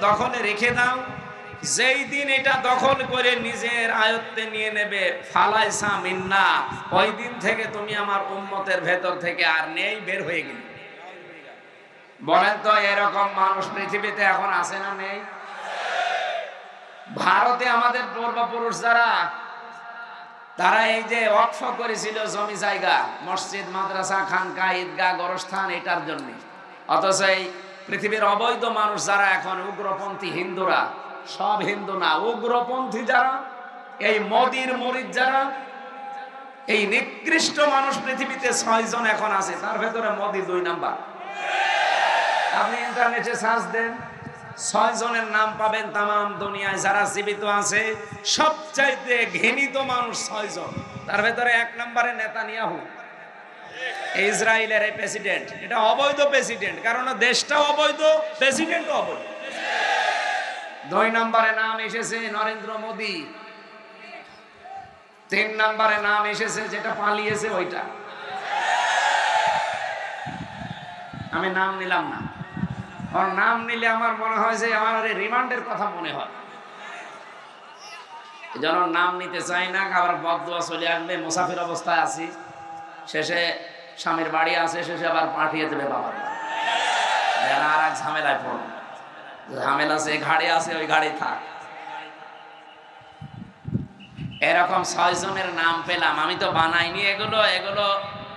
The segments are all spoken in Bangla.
দখলে রেখে দাও, যেই দিন এটা দখল করে নিজের আয়ত্তে নিয়ে নেবে, ফালাইসা মিন্না, ওই দিন থেকে তুমি আমার উম্মতের ভেতর থেকে আর নেই, বের হয়ে গেলে। বলেন তো এরকম মানুষ পৃথিবীতে এখন আছে না নেই? ভারতে আমাদের পূর্বপুরুষ যারা, তারা এই যে ওয়াকফ করেছিল জমি জায়গা, মসজিদ, মাদ্রাসা, খানকা, ঈদগাহ, গোরস্থান, এটার জন্য। অথচ এই পৃথিবীর অবৈধ মানুষ যারা এখন উগ্রপন্থী হিন্দুরা, সব হিন্দু না, উগ্রপন্থী যারা, এই মোদির মুরিদ যারা, এই নিকৃষ্ট মানুষ পৃথিবীতে 6 জন এখন আছে, তার ভেতরে মোদি 2 নাম্বার। আপনি ইন্টারনেটে সার্চ দেন, 6 জনের নাম পাবেন তামাম দুনিয়ায় যারা জীবিত আছে। সবচাইতে ঘৃণিত মানুষ 6 জন, তার ভেতরে 1 নম্বরে নেতানিয়াহু, ইসরায়েলের এই প্রেসিডেন্ট। এটা অবৈধ প্রেসিডেন্ট, কারণ দেশটাও অবৈধ, প্রেসিডেন্টও অবৈধ। 2 নম্বরে নাম এসেছে নরেন্দ্র মোদি। 3 নম্বরে নাম এসেছে যেটা পালিয়েছে ওইটা, আমি নাম নিলাম না। ওর নাম নিলে আমার মনে হয় যে আমার রিমান্ডের কথা মনে হয়, এজন্য নাম নিতে চাই না। আবার বদদুয়া চলে আসবে, মুসাফির অবস্থায় আছি, শেষে স্বামীর বাড়ি আছে, শেষে আবার পাঠিয়ে দেবে বাবার বাড়ি, আর এক ঝামেলায় পড়ো। ঝামেলা আছে, ঘাড়ে আছে, ওই ঘাড়ে থাক। এরকম 6 জনের নাম পেলাম, আমি তো বানাইনি এগুলো, এগুলো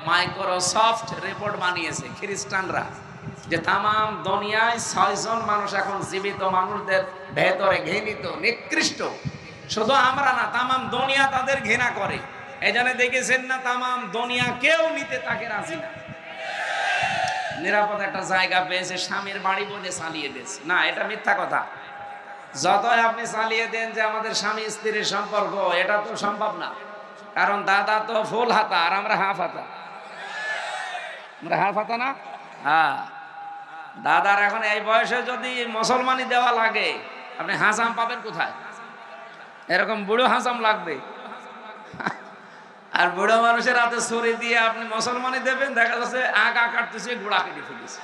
মাইক্রোসফট রিপোর্ট বানিয়েছে খ্রিস্টানরা, যে তামাম দুনিয়ায় 6 জন মানুষ এখন জীবিত মানুষদের ভেতরে ঘৃণিত, নিকৃষ্ট। শুধু আমরা না, তামাম দুনিয়া তাদের ঘৃণা করে। এই জন্য দেখেছেন না, তামাম দুনিয়া কেউ নিতে তাকে রাজি না। নিরাপদ একটা জায়গা পেয়েছে, স্বামীর বাড়ি বলে চালিয়ে দিয়েছে। না, এটা মিথ্যা কথা। যতই আপনি চালিয়ে দেন যে আমাদের স্বামী স্ত্রীর সম্পর্ক, এটা তো সম্ভব না। কারণ দাদা তো ফুল হাতা আর আমরা হাফ হাতা। আমরা হাফ হাতা না? হ্যাঁ, দাদার এখন এই বয়সে যদি মুসলমানি দেওয়া লাগে, আপনি হাসাম পাবেন কোথায়? এরকম বুড়ো হাসাম লাগবে। আর বুড়ো মানুষের হাতে ছুরি দিয়ে আপনি মুসলমানি দেবেন, দেখা যাচ্ছে আগা কাটতেছে, গোড়া কেটে ফেলেছে।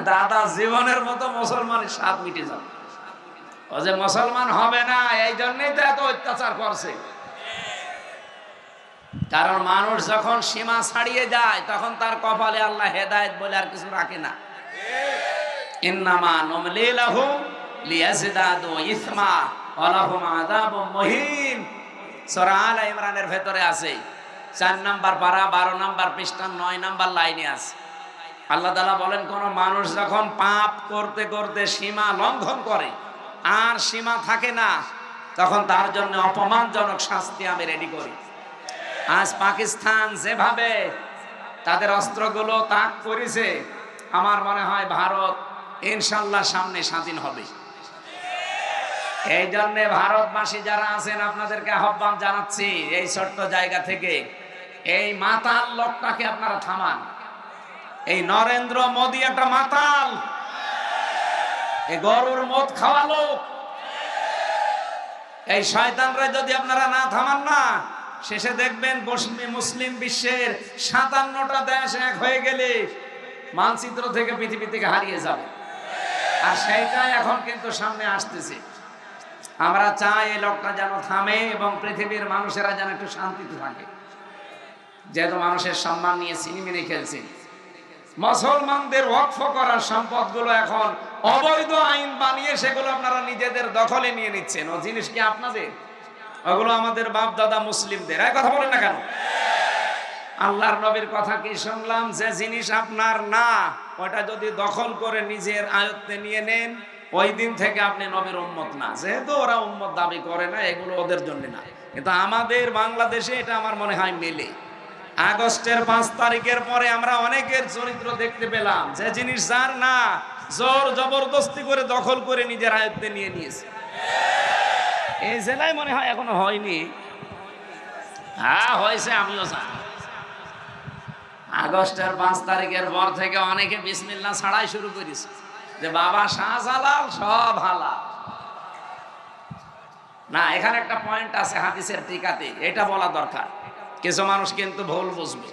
দাদা জীবনের মতো মুসলমানের স্বাদ মিটে যাবে। ও যে মুসলমান হবে না, এই জন্যই তো এত অত্যাচার করছে। কারণ মানুষ যখন সীমা ছাড়িয়ে যায়, তখন তার কপালে আল্লাহ হেদায়েত বলে আর কিছু রাখে না। ইন্নামা নুমলি লাহুম লিয়াজদাদু ইসমা ওয়া লাহুম আযাবুম মুহিন। সূরা আলে ইমরানের ভেতরে আছে, 4 নাম্বার পারা, 12 নাম্বার পৃষ্ঠা, 9 নাম্বার লাইনে আছে। আল্লাহ তাআলা বলেন, কোন মানুষ যখন পাপ করতে করতে সীমা লঙ্ঘন করে আর সীমা থাকে না, তখন তার জন্য অপমানজনক শাস্তি আমি রেডি করি। আজ পাকিস্তান যেভাবে তাদের অস্ত্রগুলো তাক করেছে, আমার মনে হয় ভারত ইনশাল্লাহ সামনে স্বাধীন হবে। এই জন্য ভারতবাসী যারা আছেন, আপনাদেরকে আহ্বান জানাচ্ছি এই ছোট্ট জায়গা থেকে, এই মাতাল লোকটাকে আপনারা থামান। এই নরেন্দ্র মোদি একটা মাতাল, এই গরুর মদ খাওয়া লোক। এই শয়তানরা যদি আপনারা না থামান না, শেষে দেখবেন মুসলিম বিশ্বের 57টা দেশ এক হয়ে গেলে মানচিত্র থেকে, পৃথিবী থেকে হারিয়ে যাবে। আর সেইটাই এখন কিন্তু সামনে আসতেছে। আমরা চাই এই লোকটা যেন থামে এবং পৃথিবীর মানুষেরা যেন একটু শান্তিতে থাকে। যেহেতু মানুষের সম্মান নিয়ে সিনেমিনে খেলছে, মুসলমানদের ওয়াকফ করার সম্পদগুলো এখন অবৈধ আইন বানিয়ে সেগুলো আপনারা নিজেদের দখলে নিয়ে নিচ্ছেন। ও জিনিস কি আপনাদের? ওগুলো আমাদের বাপ দাদা মুসলিমদের। এই কথা বলেন না কেন? আল্লাহর নবীর কথা কি শুনলাম, যে জিনিস আপনার না, ওটা যদি দখল করে নিজের আয়ত্তে নিয়ে নেন, ওই দিন থেকে আপনি নবীর উম্মত না। যেহেতু ওরা উম্মত দাবি করে না, এগুলো ওদের জন্য না। কিন্তু আমাদের বাংলাদেশে এটা আমার মনে হয় মেলে। আগস্টের 5 তারিখের পরে আমরা অনেকের চরিত্র দেখতে পেলাম, যে জিনিস যার না, জোর জবরদস্তি করে দখল করে নিজের আয়ত্তে নিয়ে নিয়েছে। এই জেলায় মনে হয় এখনো হয়নি। হ্যাঁ হয়েছে, আমিও জানি। আগস্টের 5 তারিখের পর থেকে অনেকে বিসমিল্লাহ ছাড়াই শুরু করেছে, যে বাবা শাহজালাল সব হালাল। না, এখানে একটা পয়েন্ট আছে হাদিসের টিকাতে, এটা বলা দরকার। কিছু মানুষ কিন্তু ভুল বুঝবে,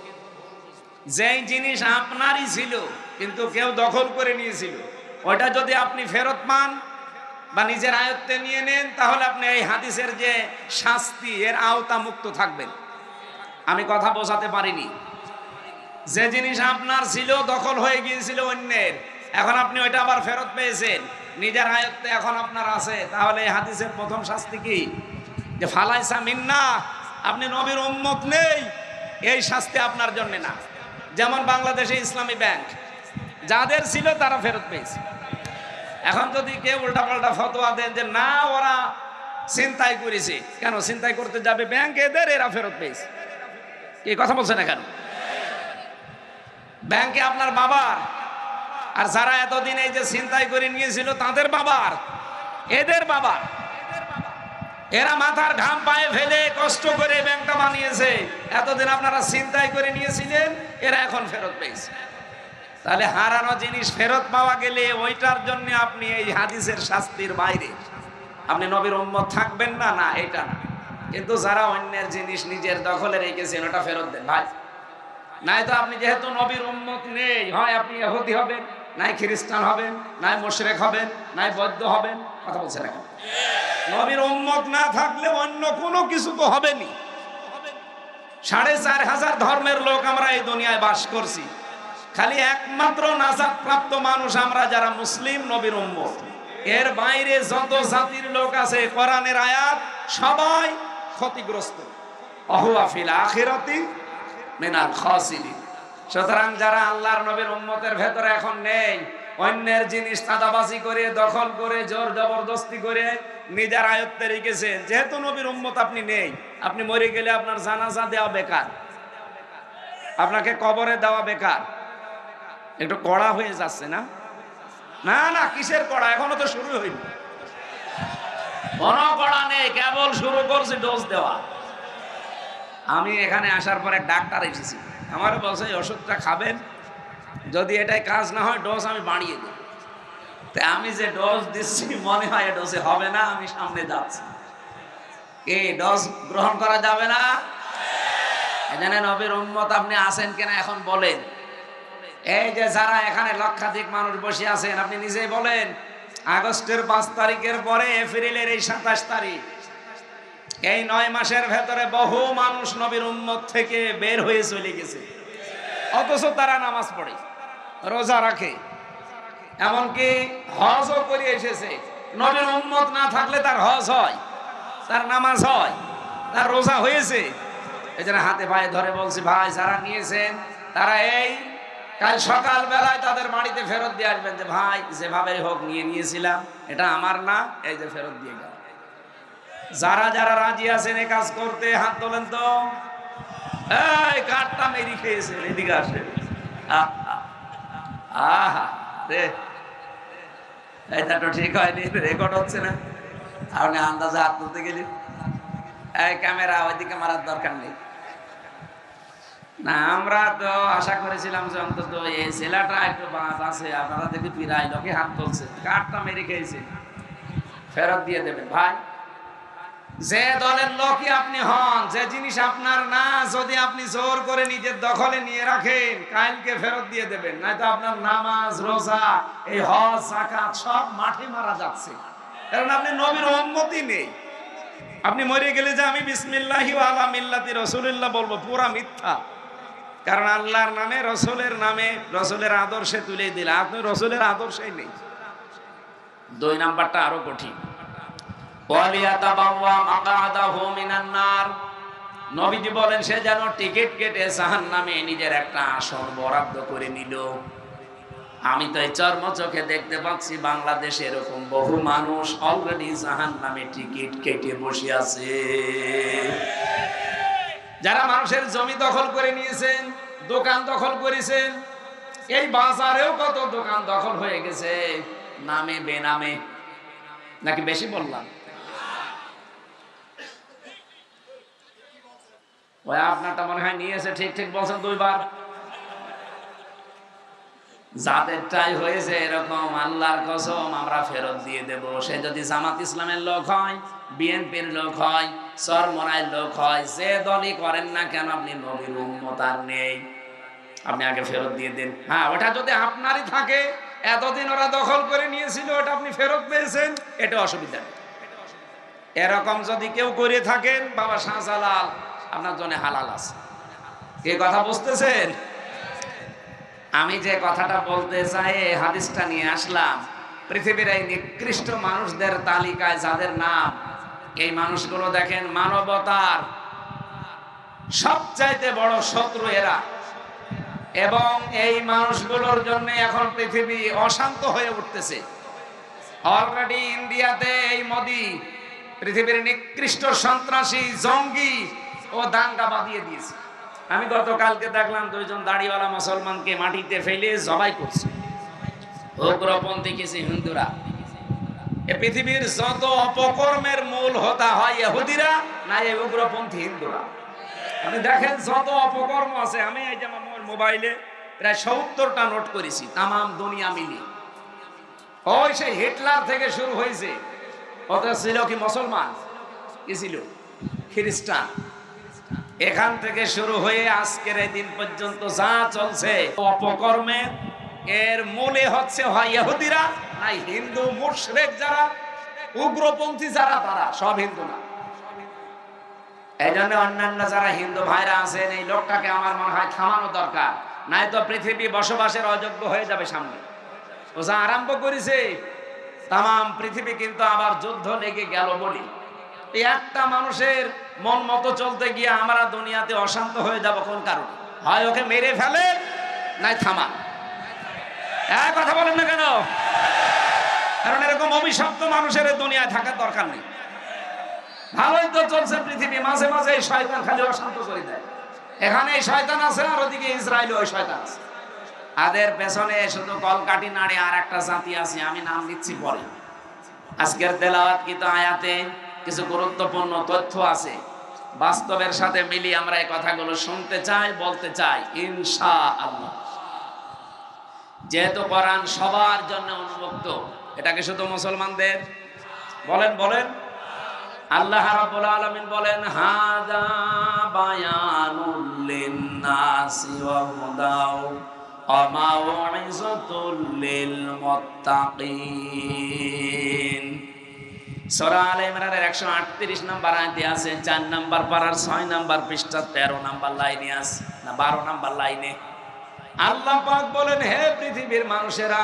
যেই জিনিস আপনারই ছিল কিন্তু কেউ দখল করে নিয়েছিল, ওইটা যদি আপনি ফেরত পান বা নিজের আয়ত্তে নিয়ে নেন, তাহলে আপনি এই হাদিসের যে শাস্তি এর আওতা মুক্ত থাকবেন। আমি কথা বোঝাতে পারিনি। যে জিনিস আপনার ছিল, দখল হয়ে গিয়েছিল অন্যের, এখন আপনি ওইটা আবার ফেরত পেয়েছেন, নিজের আয়ত্তে এখন আপনার আছে, তাহলে এই হাদিসের প্রথম শাস্তি কি? যে ফালাইসা মিন্না, আপনি নবীর উম্মত নেই, এই শাস্তি আপনার জন্য না। যেমন বাংলাদেশে ইসলামী ব্যাংক যাদের ছিল তারা ফেরত পেয়েছে। এখন যদি কেউ উল্টাপাল্টা ফতোয়া দেন যে না ওরা ছিনতাই করেছে, কেন ছিনতাই করতে যাবে ব্যাংক এদের, এরা ফেরত পেয়েছে, কি কথা বলছে না কেন? ব্যাংকে আপনার বাবার, আর যারা এতদিন এই যে ছিনতাই করে নিয়েছিল তাদের বাবার, এদের বাবার, এরা মাথার ঘাম পায়ে ফেলে কষ্ট করে ব্যাংকটা বানিয়েছে। এতদিন আপনারা ছিনতাই করে নিয়েছিলেন, এরা এখন ফেরত পেয়েছে। তাহলে হারানো জিনিস ফেরত পাওয়া গেলে ওইটার জন্য আপনি এই হাদিসের শাস্তির বাইরে আপনি নবীর উম্মত থাকবেন না, না এটা না। কিন্তু যারা অন্যের জিনিস নিজের দখলে রেখেছেন ওটা ফেরত দেন ভাই। নাই তো আপনি যেহেতু নবীর উম্মত নেই, হয় আপনি ইহুদি হবেন, নাই খ্রিস্টান হবেন, নাই মুশরিক হবেন, নাই বৌদ্ধ হবেন। কথা বলছে না? নবীর উম্মত না থাকলে অন্য কোনো কিছু তো হবেনি। ৪,৫০০ ধর্মের লোক আমরা এই দুনিয়ায় বাস করছি, খালি একমাত্র নাজাত প্রাপ্ত মানুষ আমরা যারা মুসলিম, নবীর উম্মত। এর বাইরে যত জাতির লোক আছে, কোরআনের আয়াত, সবাই ক্ষতিগ্রস্ত। অহুয়া ফিল আখিরাতি মিনাল খাসিরিন। সুতরাং যারা আল্লাহর নবীর উম্মতের ভেতরে এখন নেই, অন্যের জিনিস চাঁদাবাজি করে, দখল করে, জোর জবরদস্তি করে নিজের আয়ত্তে রেখেছেন, যেহেতু নবীর উম্মত আপনি নেই, আপনি মরে গেলে আপনার জানাজা দেওয়া বেকার, আপনাকে কবরে দেওয়া বেকার। একটু কড়া হয়ে যাচ্ছে না? না না, কিসের কড়া? এখনো তো শুরু হয়নি। কোনো কড়া নেই, কেবল শুরু করছে ডোজ দেওয়া। আমি এখানে আসার পর এক ডাক্তার এসেছি, আমার বলছে এই ওষুধটা খাবেন, যদি এটাই কাজ না হয় ডোজ আমি বাড়িয়ে দেব। তাই আমি যে ডোজ দিচ্ছি মনে হয় এই ডোজে হবে না, আমি সামনে যাচ্ছি। এই ডোজ গ্রহণ করা যাবে না। এখানে নবীর উম্মত আপনি আছেন কিনা এখন বলেন। এই যে যারা এখানে লক্ষাধিক মানুষ বসে আছেন, আপনি নিজেই বলেন, আগস্টের 5 তারিখের পরে এপ্রিলের এই 27 তারিখ, এই 9 মাসের ভেতরে বহু মানুষ নবীর উম্মত থেকে বের হয়ে চলে গেছে, অথচ তারা নামাজ পড়ে, রোজা রাখে, এমনকি হজও করে এসেছে। নবীর উম্মত না থাকলে তার হজ হয়, তার নামাজ হয়, তার রোজা হয়েছে। এই জন্য হাতে পায়ে ধরে বলছি, ভাই যারা নিয়েছেন তারা এই কাল সকাল বেলায় তাদের বাড়িতে ফেরত দিয়ে আসবেন, যে ভাই যেভাবে হোক নিয়েছিলাম, এটা আমার না, এই যে ফেরত দিয়ে গেল। যারা যারা রাজি আছেন এই কাজ করতে হাত তোলেন তো। এই কাঠটা মেরি খেয়েছে, এদিকে আসে। আহা রে, এটা তো ঠিক হয়নি, রেকর্ড হচ্ছে না। আপনি আন্দাজে হাত তুলতে গেলি, এই ক্যামেরা ওইদিকে মারার দরকার নেই। না, আমরা তো আশা করেছিলাম যে অন্তত এই ছেলেটা একটু বাঁচ আছে, আপনারা দেখি পিরাই লোকে হাত তুলছে, কাঠটা মেরে খেয়েছে, ফেরত দিয়ে দেবেন। ভাই যে দলের লোকই আপনি হন, যে জিনিস আপনার না, যদি আপনি জোর করে নিজের দখলে নিয়ে রাখেন, কালকে ফেরত দিয়ে দেবেন, নয়তো আপনার নামাজ, রোজা, এই হজ, যাকাত সব মাঠে মারা যাচ্ছে, কারণ আপনি নবীর উম্মতই নেই। আপনি মরে গেলে যে আমি বিসমিল্লাহি ওয়া আলা মিল্লাতি রাসূলিল্লাহ বলবো, পুরা মিথ্যা। কারণ আল্লাহর নামে, রসুলের নামে, রসুলের আদর্শে তুলে দিলে আপনি রসুলের আদর্শেই নেই। 2 নাম্বারটা আরো কঠিন। নবীজি বলেন সে যেন টিকিট কেটে জাহান্নামে নিজের একটা আসন বরাদ্দ করে নিল। আমি তো এই চর্ম চোখে দেখতে পাচ্ছি বাংলাদেশে এরকম বহু মানুষ অলরেডি জাহান্নামে টিকিট কেটে বসে আছে। যারা মানুষের জমি দখল করে নিয়েছেন, দোকান দখল করেছেন, এই বাজারেও কত দোকান দখল হয়ে গেছে, নামে বেনামে। নাকি বেশি বললাম? ওই আপনারটা মনে হয় নিয়েছে, ঠিক ঠিক বলছেন 2 বার। যাদেরটাই হয়েছে এরকম, আল্লাহর কসম আমরা ফেরত দিয়ে দেব। সে যদি জামাত ইসলামের লোক হয়, বিএনপির লোক হয়, চরমনাইয়ের লোক হয়, যে দলই করেন না কেন, আপনি নবীর উম্মত আর নেই, আপনি আগে ফেরত দিয়ে দেন। হ্যাঁ, ওটা যদি আপনারই থাকে এতদিন ওরা দখল করে নিয়েছিল, ওটা আপনি ফেরত পেয়েছেন, এটা অসুবিধা নেই। এরকম যদি কেউ করে থাকেন, বাবা শাহজালাল আপনার জন্য হালাল আছে। কে কথা বুঝতেছেন? আমি যে কথাটা বলতে চাই, হাদিসটা নিয়ে আসলাম। পৃথিবীর এই নিকৃষ্ট মানুষদের তালিকায় যাদের নাম, এই মানুষগুলো দেখেন মানবতার সবচাইতে বড় শত্রু এরা। এবং এই মানুষগুলোর জন্য এখন পৃথিবী অশান্ত হয়ে উঠতেছে। অলরেডি ইন্ডিয়াতে এই মোদি পৃথিবীর নিকৃষ্ট সন্ত্রাসী, জঙ্গি ও দাঙ্গা বাঁধিয়ে দিয়েছে। আমি গতকালকে দেখলাম 2 জন দাড়িওয়ালা মুসলমানকে মাটিতে ফেলে জবাই করছে উগ্রপন্থী কিছু হিন্দুরা। এ পৃথিবীর যত অপকর্মের মূল হোতা হয় ইহুদিরা না এই উগ্রপন্থী হিন্দুরা। আপনি দেখেন যত অপকর্ম আছে, আমি এই যে আমার মোবাইলে প্রায় 70টা নোট করেছি, তামাম দুনিয়া মিলিয়ে। ওই সেই হিটলার থেকে শুরু হয়েছে, ওটা ছিল কি মুসলমান, কি ছিল খ্রিস্টান, এখান থেকে শুরু হয়ে আজকের এই দিন পর্যন্ত যা চলছে অপকর্মে, এর মূলে হচ্ছে হয় ইহুদিরা না হিন্দু মুশরিক যারা, উগ্রপন্থী যারা, তারা সব হিন্দু না। এই জন্য অন্যান্য যারা হিন্দু ভাইরা আছেন, এই লোকটাকে আমার মনে হয় থামানো দরকার, নাই তো পৃথিবী বসবাসের অযোগ্য হয়ে যাবে সামনে। ও যা আরম্ভ করেছে, তাম পৃথিবী কিন্তু আবার যুদ্ধ লেগে গেল বলি। এই একটা মানুষের মন মতো চলতে গিয়ে আমরা দুনিয়াতে অশান্ত হয়ে যাব কোন কারণে? হয় ওকে মেরে ফেলে, নাই থামা। এক কথা বলেন না কেন? কারণ এরকম অভিশপ্ত মানুষের দুনিয়ায় থাকার দরকার নেই। ভালোই তো চলছে পৃথিবী, মাঝে মাঝে এই শয়তান খালি অশান্ত করে দেয়। এখানে এই শয়তান আছে, আর ওদিকে ইসরায়েলে ওই শয়তান আছে। আদের পেছনে শুধু কলকাঠি নাড়ে আর একটা জাতি আছে, আমি নাম নিচ্ছি পরে। আজকের তেলাওয়াত কিন্তু আয়াতে কিছু গুরুত্বপূর্ণ তথ্য আছে, বাস্তবের সাথে মিলিয়ে আমরা এই কথাগুলো শুনতে চাই, বলতে চাই ইনশাআল্লাহ। যেহেতু কোরআন সবার জন্য উন্মুক্ত, এটাকে শুধু মুসলমানদের বলেন বলেন। আল্লাহ রাব্বুল আলামিন বলেন হাযা বায়ানুল লিন-নাসি ওয়া হুদাও ওয়া মাউইযাতুল লিল মুত্তাকিন। সূরা আলে ইমরানের 138 নম্বর আয়াতে আছে, 4 নম্বর পারার 6 নম্বর পৃষ্ঠা 13 নম্বর লাইনে আছে, না 12 নম্বর লাইনে আল্লাহ পাক বলেন, হে পৃথিবীর মানুষেরা,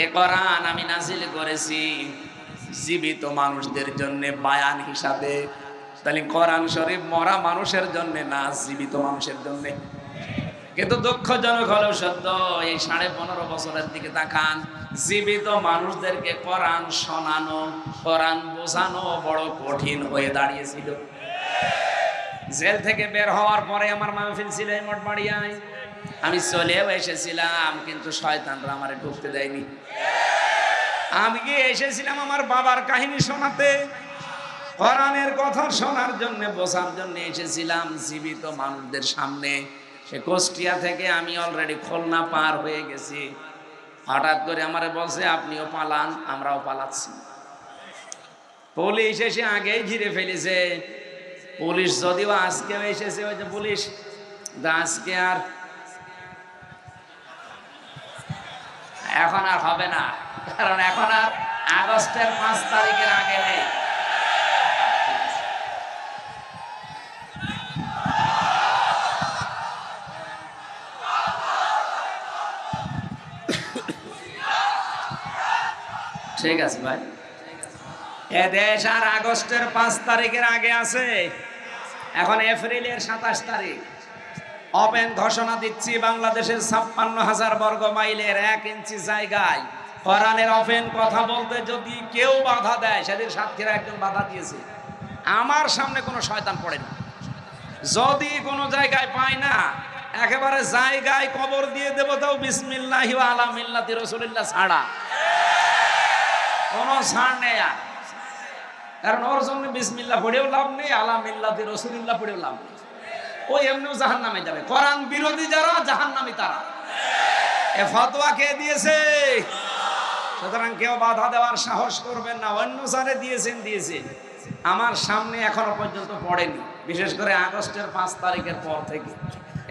এ কোরআন আমি নাযিল করেছি জীবিত মানুষদের জন্য বায়ান হিসাবে। তাহলে কোরআন শরীফ মরা মানুষের জন্য না, জীবিত মানুষের জন্য। কিন্তু দুঃখজনক হলেও সত্য, এই 15.5 বছরের দিকে তাকান, জীবিত মানুষদেরকে কোরআন শোনানো, কোরআন বোঝানো বড় কঠিন হয়ে দাঁড়িয়েছিল। জেল থেকে বের হওয়ার পরে আমার মাহফিল ছিল এই মঠবাড়িয়ায়, আমি চলেও এসেছিলাম, কিন্তু শয়তানরা আমারে ঢুকতে দেয়নি। আমি গিয়ে এসেছিলাম আমার বাবার কাহিনী শোনাতে, কোরআনের কথা শোনার জন্য, বোঝার জন্য এসেছিলাম জীবিত মানুষদের সামনে। সে কুষ্টিয়া থেকে আমি অলরেডি খুলনা পার হয়ে গেছি। হঠাৎ করে আমারে বলছে আপনিও পালান, আমরাও পালাচ্ছি। পুলিশ এসে আগেই ঘিরে ফেলেছে। পুলিশ যদিও আজকেও এসেছে, ওই যে পুলিশ আজকে আর এখন আর হবে না, কারণ এখন আর আগস্টের 5 তারিখের আগে নেই। ঠিক আছে ভাই, এ দেশ আর আগস্টের 5 তারিখের আগে আছে। এখন এপ্রিলের 27 তারিখ। ওপেন ঘোষণা দিচ্ছি, বাংলাদেশের 56,000 বর্গ মাইলের 1 ইঞ্চি জায়গায় কোরআনের ওপেন কথা বলতে যদি কেউ বাধা দেয়, সেদিন সাতক্ষীরা একজন বাধা দিয়েছে, আমার সামনে কোনো শয়তান পড়ে না। যদি কোনো জায়গায় পায় না, একেবারে জায়গায় কবর দিয়ে দেবো, তাও বিসমিল্লাহি ওয়া আলা মিল্লাতি রাসূলিল্লাহ ছাড়া কোনো ছাড় নেই। আর কারণ ওর জন্য বিসমিল্লাহ পড়েও লাভ নেই, আলা মিল্লাতি রাসূলিল্লাহ পড়েও লাভ নেই। ওই এমনিও জাহান্নামে যাবে। কোরআন বিরোধী যারা জাহান্নামী তারা। এ ফতোয়া কে দিয়েছে? সুতরাং কেউ বাধা দেওয়ার সাহস করবেন না। অন্য স্যারে দিয়েছেন, আমার সামনে এখনো পর্যন্ত পড়েনি, বিশেষ করে আগস্টের 5 তারিখের পর থেকে।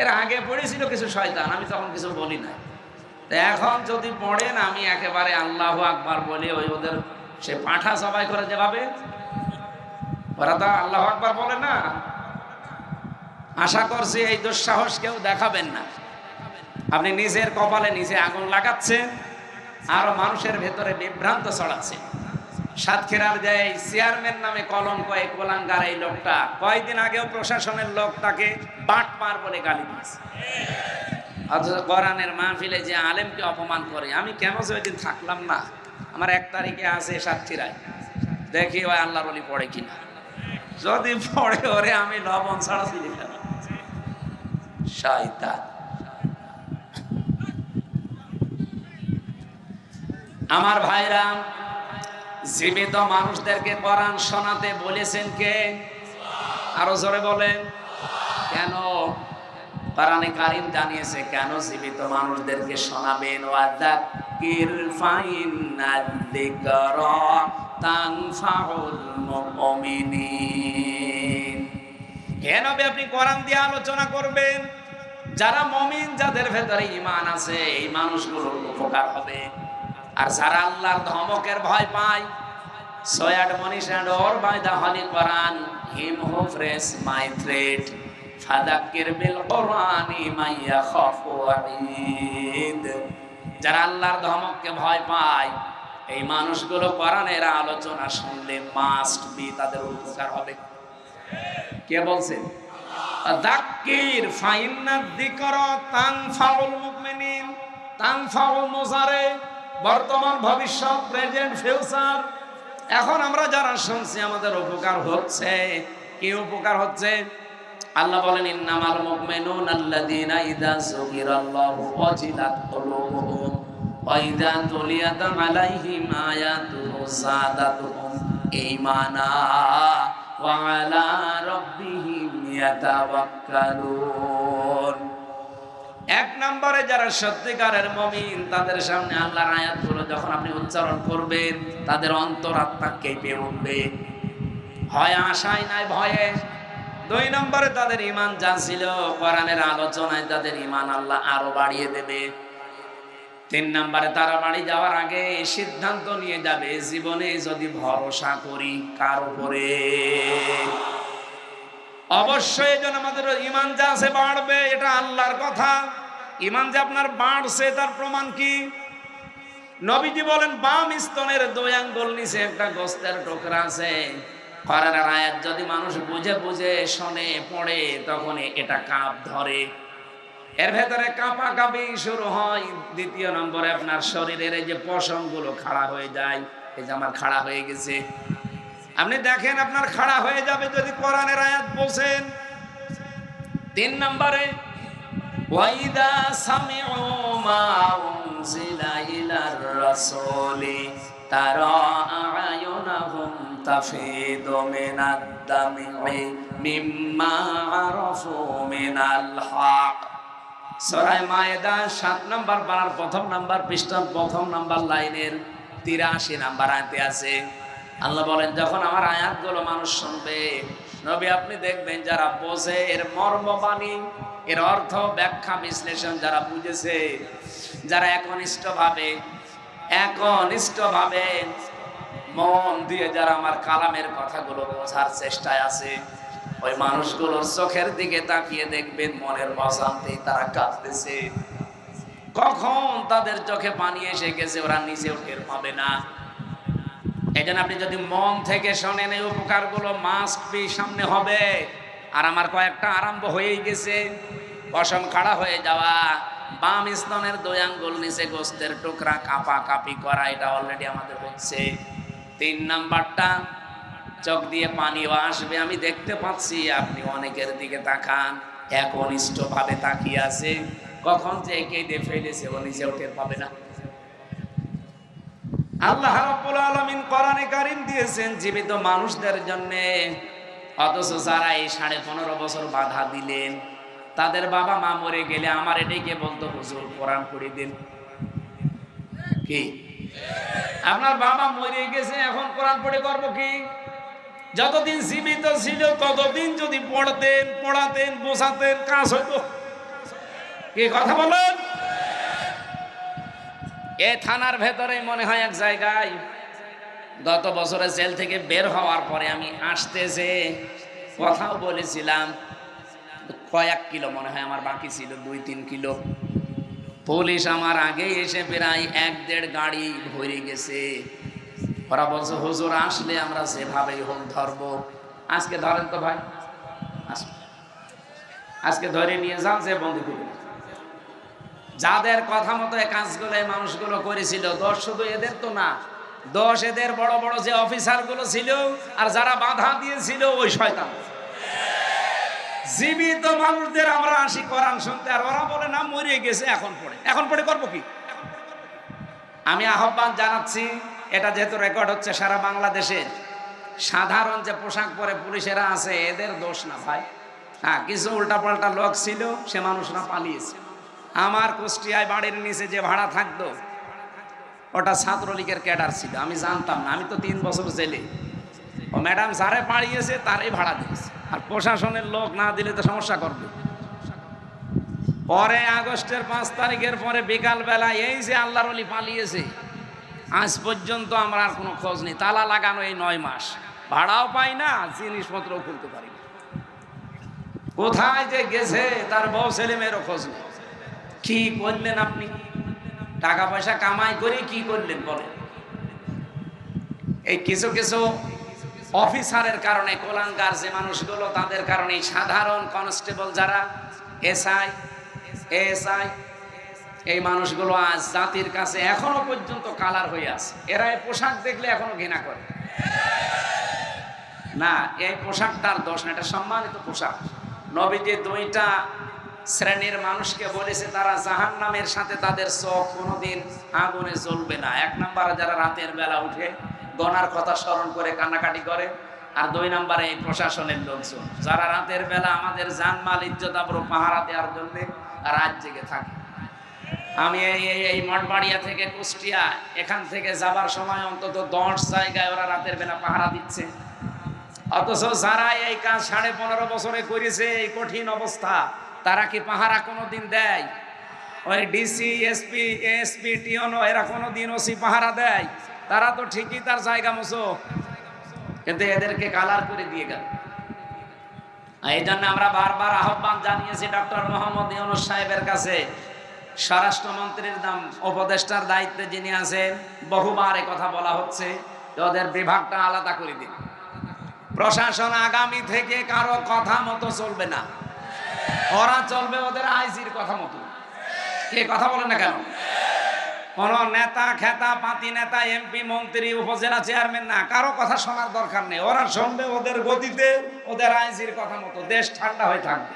এর আগে পড়েছিল কিছু শয়তান, আমি তখন কিছু বলি না। এখন যদি পড়েন, আমি একেবারে আল্লাহু আকবার বলে ওই ওদের সে পাঁঠা সবাই করে যেভাবে, ওরা তো আল্লাহু আকবার বলে না। আশা করছি এই দুঃসাহস কেউ দেখাবেন না। আপনি নিজের কপালে নিজে আগুন লাগাচ্ছেন, আরো মানুষের ভেতরে বিভ্রান্ত ছড়াচ্ছেন। সাতক্ষীরার যে চেয়ারম্যান নামে কলঙ্ক, এই কোলাঙ্গার এই লোকটা কয়েকদিন আগেও প্রশাসনের লোক তাকে বাটপার বলে গালি দিয়েছে। অথচ কোরআনের মাহফিলে যে আলেমকে অপমান করে, আমি কেন যে ওই দিন থাকলাম না। আমার 1 তারিখে আছে সাতক্ষীরায়, দেখি ওই আল্লাহর ওলি পড়ে কিনা। যদি পড়ে ওরে আমি লবণ ছাড়া চিনি কেন। শয়তান। আমার ভাইরা, জীবিত মানুষদেরকে কোরআন শোনাতে বলেছেন কে? আরো জোরে বলেন। কেন? কোরআনে কারীম জানিয়েছে কেন জীবিত মানুষদেরকে শোনাবেন। ওয়াযাক্কির ফাইন্নাদ যিকরা তানফাউল মুমিনিন। কেন আপনি কোরআন দিয়ে আলোচনা করবেন? যারা মুমিন, যাদের ভেতরে ঈমান আছে, এই মানুষগুলোর উপকার হবে। আর যারা আল্লাহর ধমকের ভয় পায়, so admonish and or by the holy Quran, him who fears my threat, fadhakkir bil Qur'ani man yakhafu wa'id. যারা আল্লাহর ধমককে ভয় পায়, এই মানুষগুলো কোরআনের আলোচনা শুনলে মাস্ট বি তাদের উপকার হবে। কে বলছেন? যাক্কির ফাইন্নাদ যিকরা তানফাউল মুমিনিন। তানফাউল মুজারে, বর্তমান, ভবিষ্যৎ, প্রেজেন্ট, ফিউচার। এখন আমরা যারা শুনছি আমাদের উপকার হচ্ছে। কি উপকার হচ্ছে? আল্লাহ বলেন, ইন্নামাল মুমিনুনা আল্লাযীনা ইযা যুকিরাল্লাহু ওয়াজিলাত কুলুবুহুম ওয়া ইযা তুলিয়াত আলাইহিম আয়াতুহু যাদাতুহুম ঈমানা ওয়া আলা রাব্বিহিম ইয়াতাওয়াক্কালুন। 1 নম্বরে যারা সত্যিকারের মুমিন, তাদের সামনে আল্লাহর আয়াতগুলো যখন আপনি উচ্চারণ করবেন, তাদের অন্তরাত্মা কেঁপে উঠবে। হয় আশায় নাই ভয়ে। 2 নম্বরে তাদের ঈমান যা ছিল, কোরআনের আলোচনায় তাদের ঈমান আল্লাহ আরো বাড়িয়ে দেবে। 3 নম্বরে তারা বাড়ি যাওয়ার আগে সিদ্ধান্ত নিয়ে যাবে, জীবনে যদি ভরসা করি কার উপরে। অবশ্যই এই জন্য আমাদের ঈমান যা আছে বাড়বে, এটা আল্লাহর কথা। ঈমান যে আপনার বাড়ছে তার প্রমাণ কি? নবীজি বলেন, বাম স্তনের 2 আঙ্গুল নিচে একটা গোস্তের টুকরা আছে। কোরআনের আয়াত যদি মানুষ বুঝে বুঝে শোনে, পড়ে, তখন এটা কাঁপ ধরে, এর ভেতরে কাঁপাকাঁপি শুরু হয়। 2 নম্বরে আপনার শরীরের এই যে পশমগুলো খাড়া হয়ে যায়। এই যে আমার খাড়া হয়ে গেছে, আপনি দেখেন আপনার খাড়া হয়ে যাবে যদি কোরআনের আয়াত বলছেন। 3 নম্বরে, ওয়াইদা সামিউ মা উনজিলা ইলার রাসূলি তারা আয়ুনাহুম তাফিদু মিনাদ দামি মিম্মা আরাফু মিনাল হক। সূরা মায়েদা 7 নম্বর পারার 1ম নম্বর পৃষ্ঠার 1ম নম্বর লাইনের 83 নম্বর আয়াতে আছে। আল্লাহ বলেন, যখন আমার আয়াতগুলো মানুষ শুনবে, নবী আপনি দেখবেন যারা বোঝে, এর মর্মবাণী, এর অর্থ, ব্যাখ্যা, বিশ্লেষণ যারা বুঝেছে, যারা একনিষ্ঠভাবে মন দিয়ে যারা আমার কালামের কথাগুলো বোঝার চেষ্টায় আছে, ওই মানুষগুলোর চোখের দিকে তাকিয়ে দেখবেন মনের অশান্তি তারা কাঁদতেছে। কখন তাদের চোখে পানি এসে গেছে ওরা নিজেও টের পাবে না। এই জন্য আপনি যদি মন থেকে শোনেন, এই উপকারগুলো মাস্ট বি সামনে হবে। আর আমার কয়েকটা আরম্ভ হয়েই গেছে। পশম খাড়া হয়ে যাওয়া, বাম স্তনের 2 আঙ্গুল নিচে গোস্তের টুকরা কাঁপা কাঁপি করা, এটা অলরেডি আমাদের হচ্ছে। 3 নাম্বারটা, চোখ দিয়ে পানিও আসবে। আমি দেখতে পাচ্ছি আপনি অনেকের দিকে তাকান, একনিষ্ঠভাবে তাকিয়ে আছে, কখন যে কেঁদে ফেলেছে ও নিজেও টের পাবে না। আল্লাহ রাব্বুল আলামিন কোরআনে কারীম দিয়েছেন জীবিত মানুষদের জন্য। অথচ যারা এই 15.5 বছর বাধা দিলেন, তাদের বাবা মা মরে গেলে আমার এটাকে বলতো, হুজুর কোরআন পড়ে দিন। কি আপনার বাবা মরে গেছে, এখন কোরআন পড়ে করবো কি? যতদিন জীবিত ছিল ততদিন যদি পড়তেন, পড়াতেন, বোঝাতেন, কাজ হইতো। কি কথা বলেন? এ থানার ভেতরে মনে হয় এক জায়গায় গত বছরে জেল থেকে বের হওয়ার পরে আমি আসতে যে কথাও বলেছিলাম, কয়েক কিলো মনে হয় আমার বাকি ছিল, 2-3 কিলো। পুলিশ আমার আগে এসে প্রায় 1-1.5 গাড়ি ভরে গেছে। ওরা বলছে হুজুর আসলে আমরা যেভাবেই হোক ধরবো। আজকে ধরেন তো ভাই, আজকে ধরে নিয়ে যান, যে বন্দি করবেন। যাদের কথা মতো এই কাজগুলো এই মানুষগুলো করেছিল, দোষ শুধু এদের তো না, দোষ এদের বড় বড় যে অফিসার গুলো ছিল আর যারা বাধা দিয়েছিল ওই শয়তান। জীবিত মানুষদের আমরা আসি কোরআন শুনতে, আর ওরা বলে না মরে গেছে, এখন পড়ে করবো কি? আমি আহ্বান জানাচ্ছি, এটা যেহেতু রেকর্ড হচ্ছে সারা বাংলাদেশে, সাধারণ যে পোশাক পরে পুলিশেরা আছে এদের দোষ না ভাই। হ্যাঁ, কিছু উল্টাপাল্টা লোক ছিল, সে মানুষরা পালিয়েছে। আমার কুষ্টিয়ায় বাড়ির নিচে যে ভাড়া থাকতো ওটা ছাত্রলীগের ক্যাডার ছিল, আমি জানতাম না, আমি তো 3 বছর জেলে। ও ম্যাডাম যারে পাড়িয়েছে তারই ভাড়া দিয়েছে, আর প্রশাসনের লোক না দিলে তো সমস্যা করবে। পরে আগস্টের 5 তারিখের পরে বিকাল বেলা এই যে আল্লাহর ওলি পালিয়েছে, আজ পর্যন্ত আমরা আর কোনো খোঁজ নেই। তালা লাগানো এই 9 মাস, ভাড়াও পাই না, জিনিসপত্রও খুলতে পারি না। কোথায় যে গেছে তার বউ ছেলে মেয়েরও খোঁজ নেই। কি করলেন আপনি? টাকা পয়সা কামাই করে কি করলেন বলেন? এই কিছু কিছু অফিসারের কারণে, কোলাঙ্গার যে মানুষগুলো, তাদের কারণে সাধারণ কনস্টেবল যারা, এসআই, এএসআই, এই মানুষগুলো আজ জাতির কাছে এখনো পর্যন্ত কালার হয়ে আছে। এরা এই পোশাক দেখলে এখনো ঘৃণা করে না। এই পোশাকটার দোষ না, এটা সম্মানিত পোশাক। নবীজি 2টা শ্রেণীর মানুষকে বলেছে তারা জাহান্নামের সাথে তাদের চোখ কোনোদিন আগুনে জ্বলবে না। 1 নম্বরে যারা রাতের বেলা উঠে গনার কথা স্মরণ করে কান্নাকাটি করে, আর 2 নম্বরে এই প্রশাসনের লোকজন যারা রাতের বেলা আমাদের জানমাল ইজ্জত আবরু পাহারা দেওয়ার জন্য রাত জেগে থাকে। আমি এই মঠবাড়িয়া থেকে কুষ্টিয়া, এখান থেকে যাবার সময় অন্তত 10 জায়গায় ওরা রাতের বেলা পাহারা দিচ্ছে। অথচ যারা এই কাজ 15.5 বছরে করেছে, এই কঠিন অবস্থা, তারা কি পাহারা কোনোদিন দেয়? ওই ডিসি, এসপি, এসপি, টিওনো এরা কোনোদিন ওসি পাহারা দেয়? তারা তো ঠিকই তার জায়গা মতো, কিন্তু এদেরকে কালার করে দিয়ে গেল। এই জন্য আমরা বারবার আহ্বান জানিয়েছি ডক্টর মোহাম্মদ ইউনূস সাহেবের কাছে, স্বরাষ্ট্রমন্ত্রীর উপদেষ্টার দায়িত্বে যিনি আছেন, বহুবার এই কথা বলা হচ্ছে যে ওদের বিভাগটা আলাদা করে দিন। প্রশাসন আগামী থেকে কারো কথা মতো চলবে না, ওরা চলবে ওদের আইজির কথা মতো। কে কথা বলেন না কেন? কোন নেতা খেতা পাতি নেতা, এমপি, মন্ত্রী, উপজেলা চেয়ারম্যান না, কারো কথা শোনার দরকার নেই। ওরা শুনবে ওদের গতিতে, ওদের আইজির কথা মতো, দেশ ঠান্ডা হয়ে থাকবে।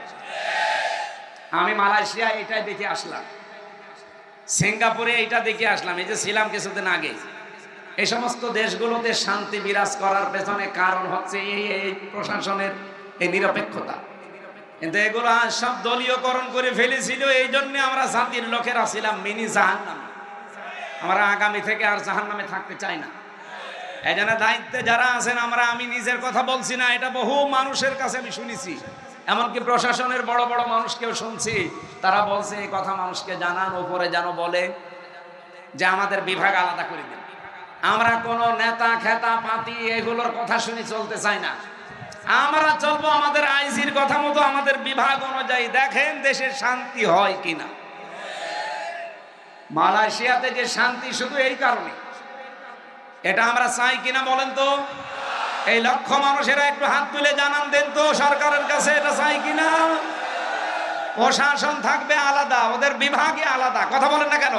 আমি মালয়েশিয়া এটাই দেখে আসলাম, সিঙ্গাপুরে এইটা দেখে আসলাম, এই যে ছিলাম কিছুদিন আগে। এই সমস্ত দেশগুলোতে শান্তি বিরাজ করার পেছনে কারণ হচ্ছে এই প্রশাসনের এই নিরপেক্ষতা। কিন্তু এগুলো সব দলীয়করণ করে ফেলেছিল। এই জন্য আমরা জাতির লোকেরা ছিলাম মিনি জাহান্নামে। আমরা আগামী থেকে আর জাহান্নামে থাকতে চাই না। এই জন্য দায়িত্বে যারা আছেন, আমি নিজের কথা বলছি না, এটা বহু মানুষের কাছে আমি শুনেছি, এমনকি প্রশাসনের বড় বড় মানুষকেও শুনছি, তারা বলছে এই কথা মানুষকে জানান, উপরে যেন বলে যে আমাদের বিভাগ আলাদা করে দিন। আমরা কোনো নেতা খেতা পাতি এগুলোর কথা শুনে চলতে চাই না। আমরা চলবো আমাদের আইজির কথা মতো, আমাদের বিভাগ অনুযায়ী। দেখেন দেশের শান্তি হয় কিনা। মালয়েশিয়াতে যে শান্তি শুধু এই কারণে, এটা আমরা চাই কিনা বলেন তো? এই লক্ষ মানুষেরা একটু হাত তুলে জানান দেন তো সরকারের কাছে, এটা চাই কিনা? প্রশাসন থাকবে আলাদা, ওদের বিভাগে আলাদা। কথা বলেন না কেন?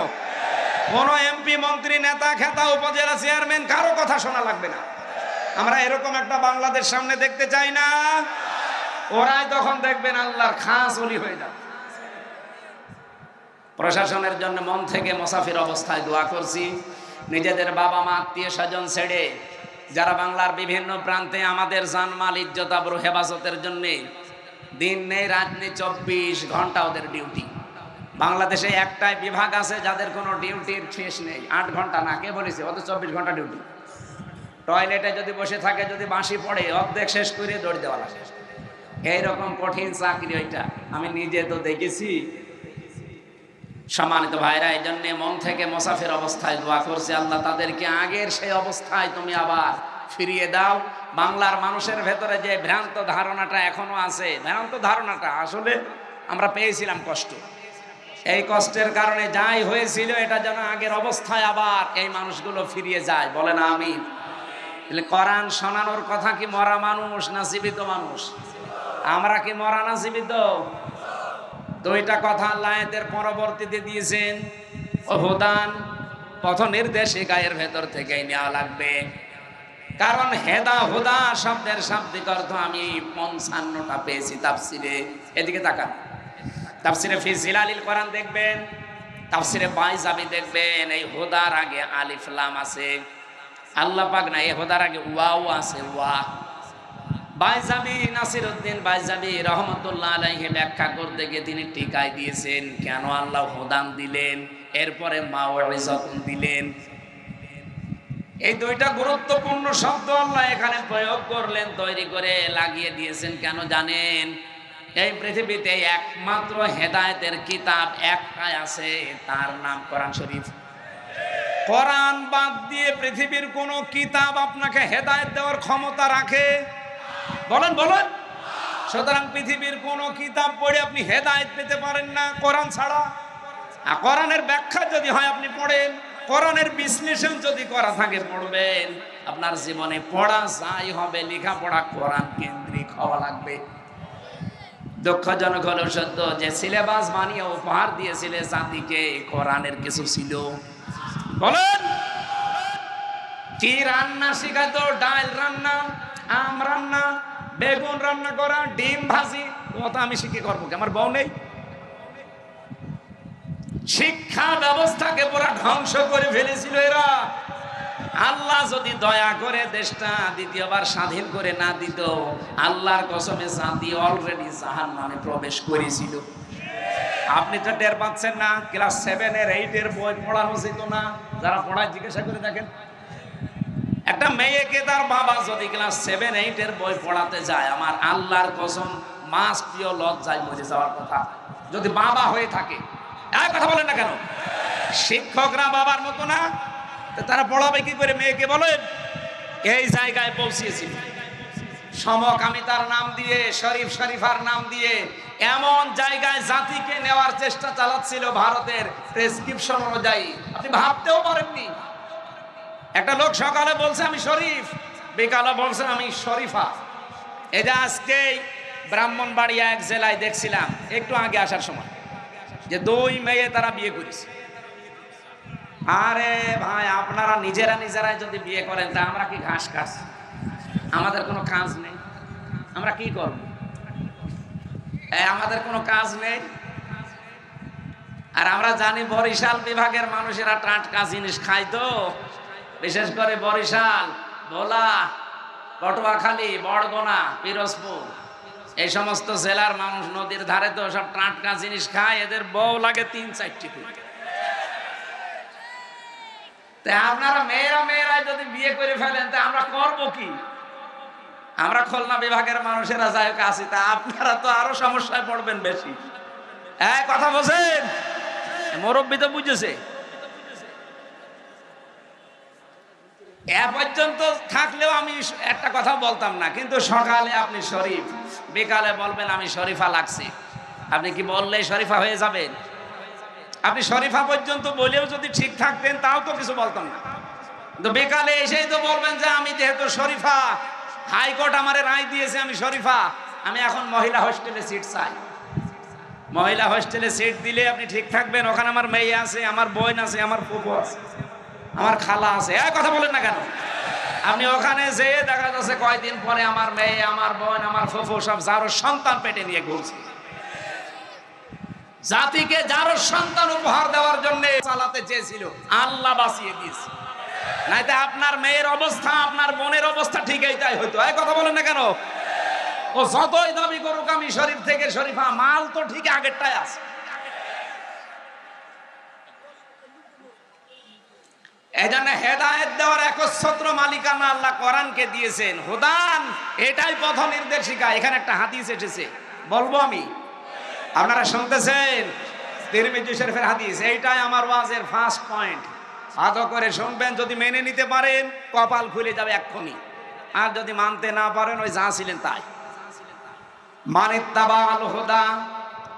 কোন এমপি, মন্ত্রী, নেতা খেতা, উপজেলা চেয়ারম্যান কারো কথা শোনা লাগবে না। আমরা এরকম একটা বাংলাদেশ সামনে দেখতে চাই না। ওরাই তখন দেখবেন আল্লাহর খাস ওলি হয়ে যাবে। প্রশাসনের জন্য মন থেকে মুসাফির অবস্থায় দোয়া করছি। নিজেদের বাবা মা, আত্মীয় স্বজন ছেড়ে যারা বাংলার বিভিন্ন প্রান্তে আমাদের জানমাল ইজ্জত আবরু হেফাজতের জন্য দিন নেই রাত নেই, 24 ঘন্টা ওদের ডিউটি। বাংলাদেশে একটাই বিভাগ আছে যাদের কোনো ডিউটির শেষ নেই, 8 ঘন্টা না, কে বলেছে? ওদের 24 ঘন্টা ডিউটি। টয়লেটে যদি বসে থাকে, যদি বাঁশি পড়ে, অর্ধেক শেষ করে দৌড় দেওয়া লাগে। এইরকম কঠিন চাকরি ওইটা, আমি নিজে তো দেখেছি। সম্মানিত ভাইরা, এই জন্য মন থেকে মুসাফির অবস্থায় দোয়া করছে, আল্লাহ তাদেরকে আগের সেই অবস্থায় তুমি আবার ফিরিয়ে দাও। বাংলার মানুষের ভেতরে যে ভ্রান্ত ধারণাটা এখনো আছে, ভ্রান্ত ধারণাটা আসলে আমরা পেয়েছিলাম কষ্ট, এই কষ্টের কারণে যাই হয়েছিল এটা যেন আগের অবস্থায় আবার এই মানুষগুলো ফিরিয়ে যায়। বলে না আমিন। কোরআন শোনানোর কথা কি মরা মানুষ না জীবিত মানুষ? আমরা কি মরা না জীবিত? দুইটা কথা আল্লাহ এদের পরবর্তীতে দিয়েছেন। হুদান, পথ নির্দেশিকায়ের ভেতর থেকেই নেওয়া লাগবে, কারণ হেদা হুদা শব্দের শাব্দিক অর্থ আমি 55টা পেয়েছি তাফসিরে। এদিকে তাকান, তাফসিরে ফি জিলালিল কোরআন দেখবেন, তাফসিরে বাইজাবি দেখবেন, এই হুদার আগে আলিফ লাম আছে, আল্লাহ পাক না এই হুদার আগে ওয়াও আছে, ওয়া। বাইজাবি নাসিরউদ্দিন বাইজাবি রহমতুল্লাহ আলাইহি ব্যাখ্যা করতে গিয়ে তিনি টিকায় দিয়েছেন কেন আল্লাহ হুদান দিলেন, এরপরে মাউইজাতুন দিলেন। এই দুইটা গুরুত্বপূর্ণ শব্দ আল্লাহ এখানে প্রয়োগ করলেন, তৈরি করে লাগিয়ে দিয়েছেন। কেন জানেন? এই পৃথিবীতে একমাত্র হেদায়েতের কিতাব একটাই আছে, তার নাম কোরআন শরীফ। কোরআন বাদ দিয়ে পৃথিবীর কোন কিতাব আপনাকে হেদায়েত দেওয়ার ক্ষমতা রাখে? বলেন বলেন। সুতরাং পৃথিবীর কোন কিতাব পড়ে আপনি হেদায়েত পেতে পারেন না কোরআন ছাড়া। আর কোরআনের ব্যাখ্যা যদি হয় আপনি পড়েন, কোরআনের বিশ্লেষণ যদি করা থাকে পড়বেন, আপনার জীবনে পড়া যাই হবে লেখাপড়া কোরআন কেন্দ্রিক হওয়া লাগবে। দুঃখজনক হলো সত্য যে সিলেবাস বানিয়ে উপহার দিয়েছিলে জাতিকে, কোরআনের কিছু ছিল? বলেন কি রান্না শিখাতো? ডাল রান্না, আম রান্না, বেগুন রান্না করা, ডিম ভাজি। ও তো আমি শিখে করবো কি? আমার বউ নেই? শিক্ষা ব্যবস্থাকে পুরো ধ্বংস করে ফেলেছিল এরা। আল্লাহ যদি দয়া করে দেশটা দ্বিতীয়বার স্বাধীন করে না দিত, আল্লাহর কসমে জাতি অলরেডি জাহান্নামে প্রবেশ করেছিল। আপনি তো টের পাচ্ছেন না? ক্লাস 7 এর 8 এর বই পড়ানো যেত না? যারা পড়ায় জিজ্ঞাসা করে দেখেন, একটা মেয়েকে তার বাবা যদি ক্লাস 7 8 এর বই পড়াতে যায়, আমার আল্লাহর কসম মাস প্রিয় লজ্জায় মরে যাওয়ার কথা যদি বাবা হয়ে থাকে। এক কথা বলেন না কেন? শিক্ষকরা বাবার মতো না? তারা পড়াবে কি করে মেয়েকে? বলেন। এই জায়গায় পৌঁছিয়েছিল সমকামিতার নাম দিয়ে, শরীফ শরীফার নাম দিয়ে এমন জায়গায় জাতিকে নেওয়ার চেষ্টা চালাচ্ছিল ভারতের প্রেসক্রিপশন অনুযায়ী, আপনি ভাবতেও পারেননি। একটা লোক সকালে বলছে আমি শরীফ, বিকালে বলছে আমি শরীফা। এটা আজকে ব্রাহ্মণবাড়িয়া এক জেলায় দেখছিলাম একটু আগে আসার সময়, যে 2 মেয়ে তারা বিয়ে করেছে। আরে ভাই, আপনারা নিজেরাই যদি বিয়ে করেন তা আমরা কি ঘাস কাটছি? আমাদের কোনো কাজ নেই, আমরা কি করব? আমাদের কোনো কাজ নেই। আর আমরা জানি বরিশাল বিভাগের মানুষেরা টাটকা জিনিস খায়, তো বিশেষ করে বরিশাল, ভোলা, পটুয়াখালী, বরগুনা, পিরোজপুর এই সমস্ত জেলার মানুষ নদীর ধারে তো সব টাটকা জিনিস খায়। এদের বউ লাগে 3-4টি করে। তাই আপনারা মেয়েরা যদি বিয়ে করে ফেলেন তা আমরা করবো কি? আমরা খুলনা বিভাগের মানুষেরা যাই হোক আছি, তা আপনারা তো আরো সমস্যায় পড়বেন বেশি। কথা বলছেন, মুরব্বী তো বুঝেছে। এ পর্যন্ত থাকলেও আমি একটা কথা বলতাম না, কিন্তু সকালে আপনি শরীফ, বিকালে বলবেন আমি শরীফা লাগছি। আপনি কি বললেই শরীফা হয়ে যাবেন? আপনি শরীফা পর্যন্ত বলেও যদি ঠিক থাকতেন তাও তো কিছু বলতাম না, কিন্তু বিকালে এসেই তো বলবেন যে আমি যেহেতু শরীফা, হাইকোর্ট আমারে রায় দিয়েছে আমি শরীফা, আমি এখন মহিলা হোস্টেলে সিট চাই। মহিলা হোস্টেলে সিট দিলে আপনি ঠিক থাকবেন? ওখানে আমার মেয়ে আছে, আমার বোন আছে, আমার ফুফু আছে, আমার খালা আছে। কথা বলেন না কেন? আপনি ওখানে যেয়ে দেখা যাচ্ছে কয়দিন পরে আমার মেয়ে, আমার বোন, আমার ফুফু সব যারো সন্তান পেটে নিয়ে ঘুরছে। জাতিকে যারো সন্তান উপহার দেওয়ার জন্য চালাতে চেয়েছিল, আল্লাহ বাঁচিয়ে দিয়েছে। নাইতে আপনার মেয়ের অবস্থা, আপনার বোনের অবস্থা ঠিক এইটাই হইতো। কথা বলেন না কেন? ও যতই দাবি করুক আমি শরীফ থেকে শরীফা, মাল তো ঠিক আগেরটাই আছে। এজন্য হেদায়েত দেওয়ার একচ্ছত্র মালিকানা আল্লাহ কোরআনকে দিয়েছেন। হুদান, এটাই পথ নির্দেশিকা। এখানে একটা হাদিস এসেছে, বলবো আমি, আপনারা শুনতেছেন? তিরমিজি শরীফের হাদিস। এইটাই আমার ওয়াজের ফার্স্ট পয়েন্ট। ভালো করে শুনবেন, যদি মেনে নিতে পারেন কপাল খুলে যাবে এক্ষুনি, আর যদি মানতে না পারেন ওই যা ছিলেন তাই। মানিত্তাবাল হুদা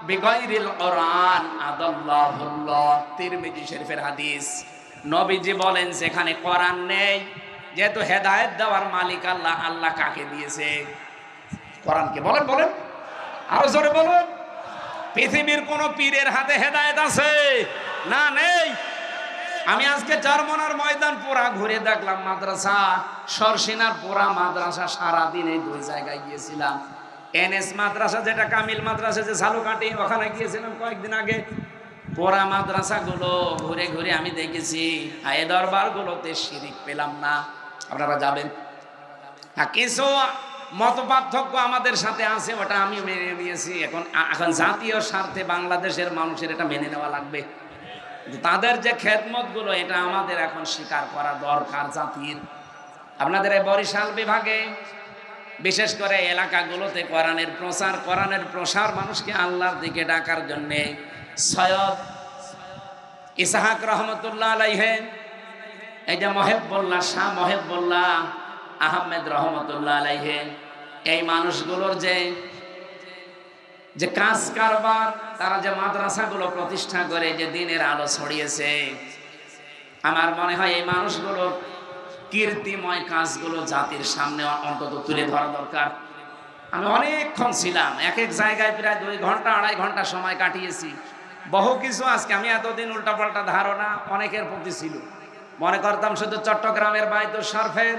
বিগাইরিল কোরআন আদাল্লাহুল্লাহ, তিরমিজি শরীফের হাদিস। নবীজি বলেন যেখানে কোরআন নেই, যেহেতু হেদায়েত দেওয়ার মালিক আল্লাহ, আল্লাহ কাকে দিয়েছে? কোরআনকে। বলেন বলেন, আরো জোরে বলুন। পৃথিবীর কোন পীরের হাতে হেদায়েত আছে? না, নেই। আমি আজকে চরমনার ময়দান পুরা ঘুরে দেখলাম, মাদ্রাসা সরসিনার পুরা মাদ্রাসা, সারাদিন এই দুই জায়গায় গিয়েছিলাম। এনএস মাদ্রাসা, যেটা কামিল মাদ্রাসা, যে ঝালুকাঠি, ওখানে গিয়েছিলাম কয়েকদিন আগে। পুরা মাদ্রাসা গুলো ঘুরে ঘুরে আমি দেখেছি, এই দরবার গুলোতে শিরিক পেলাম না। আপনারা যাবেন। কিছু মত পার্থক্য আমাদের সাথে আছে, ওটা আমি মেনে নিয়েছি। এখন জাতীয় স্বার্থে বাংলাদেশের মানুষের এটা মেনে নেওয়া লাগবে। তাদের যে খেদমত গুলো, এটা আমাদের এখন স্বীকার করা দরকার জাতির। আপনাদের এই বরিশাল বিভাগে বিশেষ করে এলাকাগুলোতে কোরআনের প্রসার, মানুষকে আল্লাহর দিকে ডাকার জন্য সৈয়দ ইসহাক রহমতুল্লাহ আলাইহি, এই যে মহেবুল্লাহ, শাহ মহেবুল্লাহ আহমেদ রহমতুল্লাহ আলাইহি, এই মানুষগুলোর যে কাজ কারবার, তারা যে মাদ্রাসাগুলো প্রতিষ্ঠা করে যে দিনের আলো ছড়িয়েছে, আমার মনে হয় এই মানুষগুলোর কীর্তিময় কাজগুলো জাতির সামনে অন্তত তুলে ধরা দরকার। আমি অনেকক্ষণ ছিলাম, এক এক জায়গায় প্রায় 2 ঘন্টা 2.5 ঘন্টা সময় কাটিয়েছি। বহু কিছু আজকে আমি এতদিন উল্টাপাল্টা ধারণা অনেকের প্রতি ছিল। মনে করতাম শুধু চট্টগ্রামের বায়তুল শরফের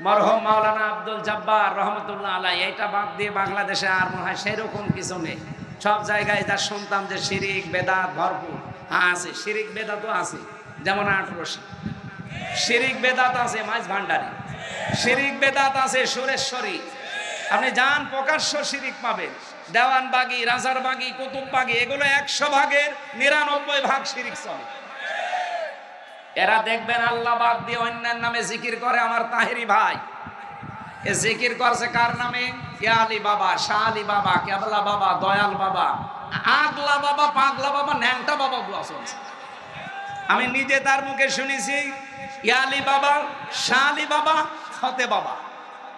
মরহুম মাওলানা আব্দুল জব্বার রহমতুল্লাহ আলাইহি, এইটা বাদ দিয়ে বাংলাদেশে আর মনে হয় সেরকম কিছু নেই। সব জায়গায় যা শুনতাম যে শিরিক বেদাত ভরপুর। হ্যাঁ আছে, শিরিক বেদাতও আছে, যেমন 18 শিরিক বেদাত আছে মাইজ ভান্ডারি, শিরিক বেদাত আছে সুরেশ্বরী। আপনি যান প্রকাশ্য শিরিক পাবেন। দেওয়ানবাগি, রাজারবাগি, কুতুববাগি, এগুলো 100 ভাগের 99 ভাগ শিরিক চলে। এরা দেখবেন আল্লাহ বাদ দিয়ে অন্যের নামে জিকির করে। আমার তাহেরি ভাই এ জিকির করছে কার নামে? ইয়া আলী বাবা, শাহ আলী বাবা, কেবলা বাবা, দয়াল বাবা, আগলা বাবা, পাগলা বাবা, ন্যাংটা বাবা বলা চলছে। আমি নিজে তার মুখে শুনেছি ইয়া আলী বাবা, শাহ আলী বাবা, ফতে বাবা।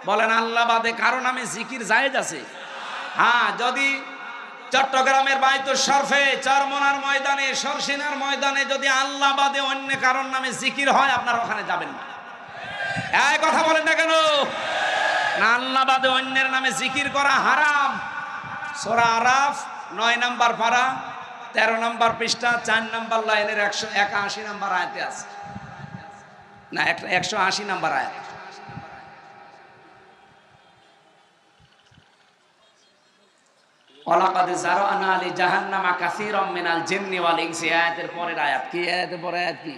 বলেন আল্লাহ বাদে কারো নামে জিকির জায়েজ আছে? হ্যাঁ, যদি চট্টগ্রামের বায়তুল শরফে, চরমনার ময়দানে, সরসিনার ময়দানে যদি আল্লাহ বাদে অন্য কারোর নামে জিকির হয়, আপনারা ওখানে যাবেন না। এই কথা বলেন না কেন? না, আল্লাহ বাদে অন্যের নামে জিকির করা হারাম। সূরা আরাফ 9 নম্বর পারা 13 নম্বর পৃষ্ঠা 4 নম্বর লাইনের 181 নম্বর আয়াতে আছে। না, 180 নম্বর আয়াত। ওয়ালাকাদ যারানা লি জাহান্নামা কাসীরাম মিনাল জিন্নি ওয়াল ইনসি, আয়াতের পরের আয়াত কি? আয়াতের পরের আয়াত কি?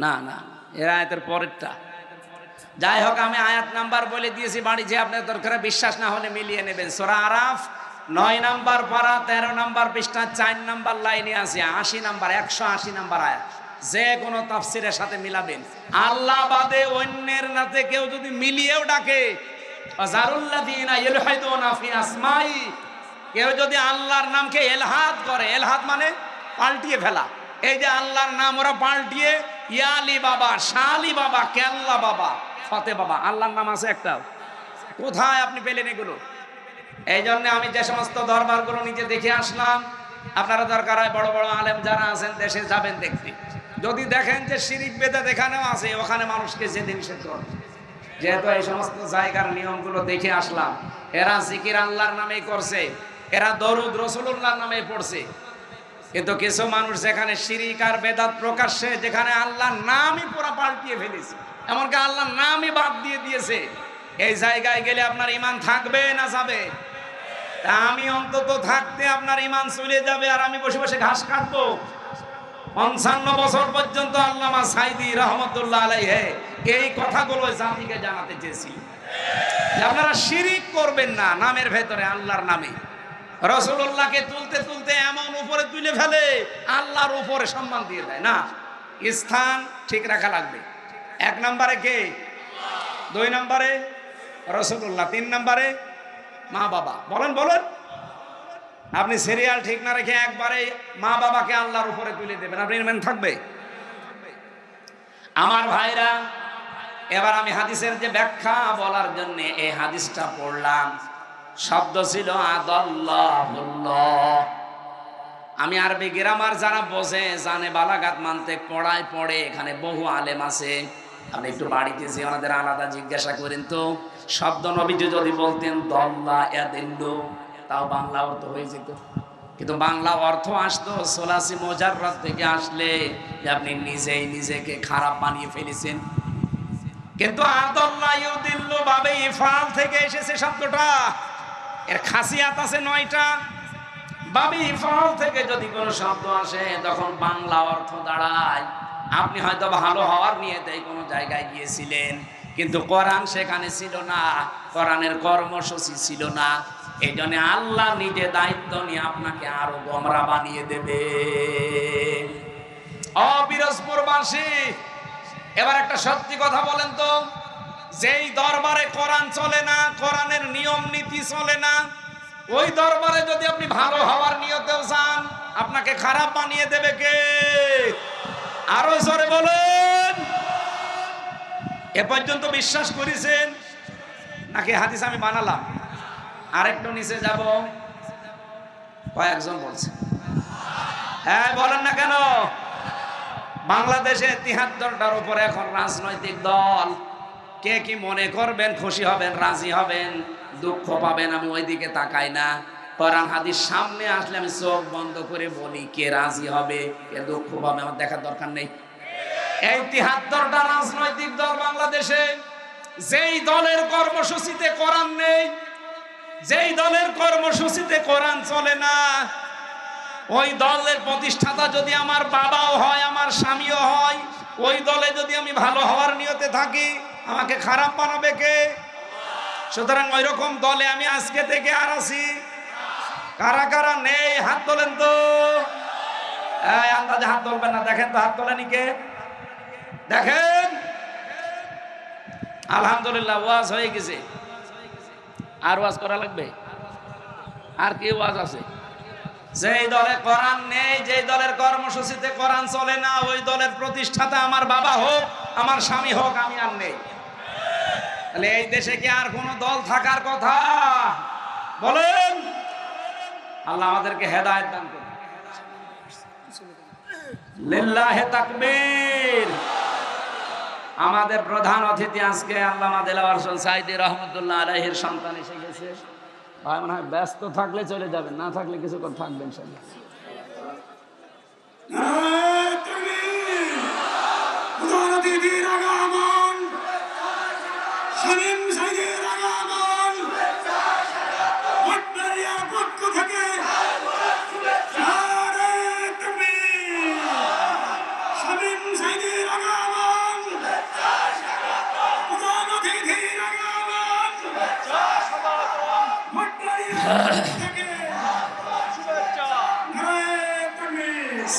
না না, এর আয়াতের পরেরটা। যাই হোক, আমি আয়াত নাম্বার বলে দিয়েছি, বাড়ি যে আপনার দরকার বিশ্বাস না হলে মিলিয়ে নেবেন। সূরা আরাফ 9 নম্বর পারা 13 নম্বর পৃষ্ঠা 4 নম্বর লাইনে আছে 80 নম্বর 180 নম্বর আয়াত। যে কোনো তাফসীরের সাথে মিলাবেন। আল্লাহ বাদে অন্যের নাতে কেউ যদি মিলিয়েও ডাকে, কেউ যদি আল্লাহর নামকে এলহাদ করে, এলহাদ মানে পাল্টিয়ে ফেলা। এই যে আল্লাহর নাম ওরা পাল্টিয়ে ইয়া আলী বাবা, শাহ আলী বাবা, কেল্লা বাবা, ফতে বাবা, আল্লাহর নাম আছে একটা। কোথায় আপনি পেলেন এগুলো? এই জন্য আমি যে সমস্ত দরবারগুলো নিজে দেখে আসলাম, আপনারা দরকার হয় বড় বড় আলেম যারা আছেন দেশে যাবেন দেখতে। যদি দেখেন যে শিরিক বেদাত এখানেও আছে, ওখানে মানুষকে যেতে নিষেধ করবে। যেহেতু এই সমস্ত জায়গার নিয়মগুলো দেখে আসলাম, এরা জিকির আল্লাহর নামেই করছে, এরা দরুদ রাসূলুল্লাহর নামেই পড়ছে। কিন্তু কিছু মানুষ যেখানে শিরিক আর বেদাত প্রকাশ্যে, যেখানে আল্লাহর নামই পুরো পাল্টিয়ে ফেলেছে, এমনকি আল্লাহর নামই বাদ দিয়ে দিয়েছে, এই জায়গায় গেলে আপনার ঈমান থাকবে না যাবে? তা আমি অন্তত থাকতে আপনার ঈমান চলে যাবে, আর আমি বসে বসে ঘাস কাটবো। 55 বছর পর্যন্ত আল্লামা সাইদি রহমতুল্লাহ আলাইহি এই কথাগুলো জাতিকে জানাতে চেয়েছি যে আপনারা শিরিক করবেন না নামের ভেতরে, আল্লাহর নামে। রাসূলুল্লাহকে তুলতে তুলতে এমন উপরে তুলে ফেলে, আল্লাহর উপরে সম্মান দিয়ে দেয় না। স্থান ঠিক রাখা লাগবে। 1 নম্বরে কে? 2 নম্বরে রাসূলুল্লাহ, 3 নম্বরে মা বাবা। বলেন বলেন, আপনি সিরিয়াল ঠিক না রেখে একবারে মা বাবাকে আল্লাহর উপরে তুলে দেবেন, আপনি ইমান থাকবে? আমার ভাইরা, এবার আমি হাদিসের যে ব্যাখ্যা বলার জন্য এই হাদিসটা পড়লাম। শব্দ ছিল আদাল্লাহুল্লাহ। আমি আরবি গ্রামার যারা বোঝে, জানে, বালাগাত মানতে পড়ায় পড়ে, এখানে বহু আলেম আছে। আপনি একটু বাড়িতে যে ওনাদের আলাদা জিজ্ঞাসা করেন তো, শব্দ নবীজি যদি বলতেন দল্লা ইয়াদিল্লু, তাও বাংলা অর্থ হয়ে যেত। কিন্তু বাংলা অর্থ আসতো সোলাসি মোজাররদ থেকে আসলে যে আপনি নিজেই নিজেকে খারাপ বানিয়ে ফেলেছেন। কিন্তু আদাল্লা ইউদিল্লু বাবে ইফাল থেকে এসেছে শব্দটা। এর খাসিয়াত আছে 9টা। বাবে ইফাল থেকে যদি কোনো শব্দ আসে তখন বাংলা অর্থ দাঁড়ায় আপনি হয়তো ভালো হওয়ার নিয়তে কোনো জায়গায় গিয়েছিলেন, কিন্তু কোরআন সেখানে ছিল না, কোরআনের কর্মসূচি ছিল না। এই জন্য আল্লাহ নিজে দায়িত্ব নিয়ে আপনাকে আরো গোমরা বানিয়ে দেবে। পিরোজপুরবাসী, এবার একটা সত্যি কথা বলেন তো, যেই দরবারে কোরআন চলে না, কোরআনের নিয়ম নীতি চলে না, ওই দরবারে যদি আপনি ভালো হওয়ার নিয়তেও যান, আপনাকে খারাপ বানিয়ে দেবে কে? আরো জোরে বলেন। এ পর্যন্ত বিশ্বাস করেছেন নাকি হাদিস আমি বানালাম? আরেকটু নিচে যাব, কয়েকজন বলছে। হ্যাঁ, বলেন না কেন? বাংলাদেশে 73টার উপরে এখন রাজনৈতিক দল। কে কি মনে করবেন, খুশি হবেন, রাজি হবেন, দুঃখ পাবেন, আমি ওই দিকে তাকাই না। কোরআন হাদিস সামনে আসলে আমি চোখ বন্ধ করে বলি কে রাজি হবে, কে দুঃখ পাবে, আমার দেখার দরকার নেই। এই 73টা রাজনৈতিক দল বাংলাদেশে, যেই দলের কর্মসূচিতে কোরআন নেই, যেই দলের কর্মসূচিতে কোরআন চলে না, ওই দলের প্রতিষ্ঠাতা যদি আমার বাবাও হয়, আমার স্বামীও হয়, ওই দলে যদি আমি ভালো হওয়ার নিয়তে থাকি, আমাকে খারাপ বানাবে কে? সুতরাং ওই রকম দলে আমি আজকে থেকে আর আছি। কারা কারা নেই হাত তোলেন তো। আন্দাজে হাত তুলবেন না, দেখেন তো হাত তোলেনি কে, দেখেন। আলহামদুলিল্লাহ, ওয়াজ হয়ে গেছে। আর ওয়াজ করা লাগবে? আর কি ওয়াজ আছে? যেই দলে কোরআন নেই, যেই দলের কর্মসূচিতে কোরআন চলে না, ওই দলের প্রতিষ্ঠাতা আমার বাবা হোক, আমার স্বামী হোক, আমি আর নেই। তাহলে এই দেশে কি আর কোন দল থাকার কথা? বলেন। আল্লাহ আমাদেরকে হেদায়েত দান করুন। লিল্লাহি তাকবীর। আমাদের প্রধান অতিথি আজকে আল্লামা দেলাওয়ার হোসেন সাঈদী রহমাতুল্লাহ আলাইহির সন্তান এসে গেছে। ভাই মনে হয় ব্যস্ত থাকলে চলে যাবেন, না থাকলে কিছুক্ষণ থাকবেন ইনশাআল্লাহ। প্রধান অতিথির আগমন, শামীম সাঈদীর আগমন, মঠবাড়িয়ার পক্ষ থেকে শামীম সাঈদীর আগমন, প্রধান অতিথির আগমন,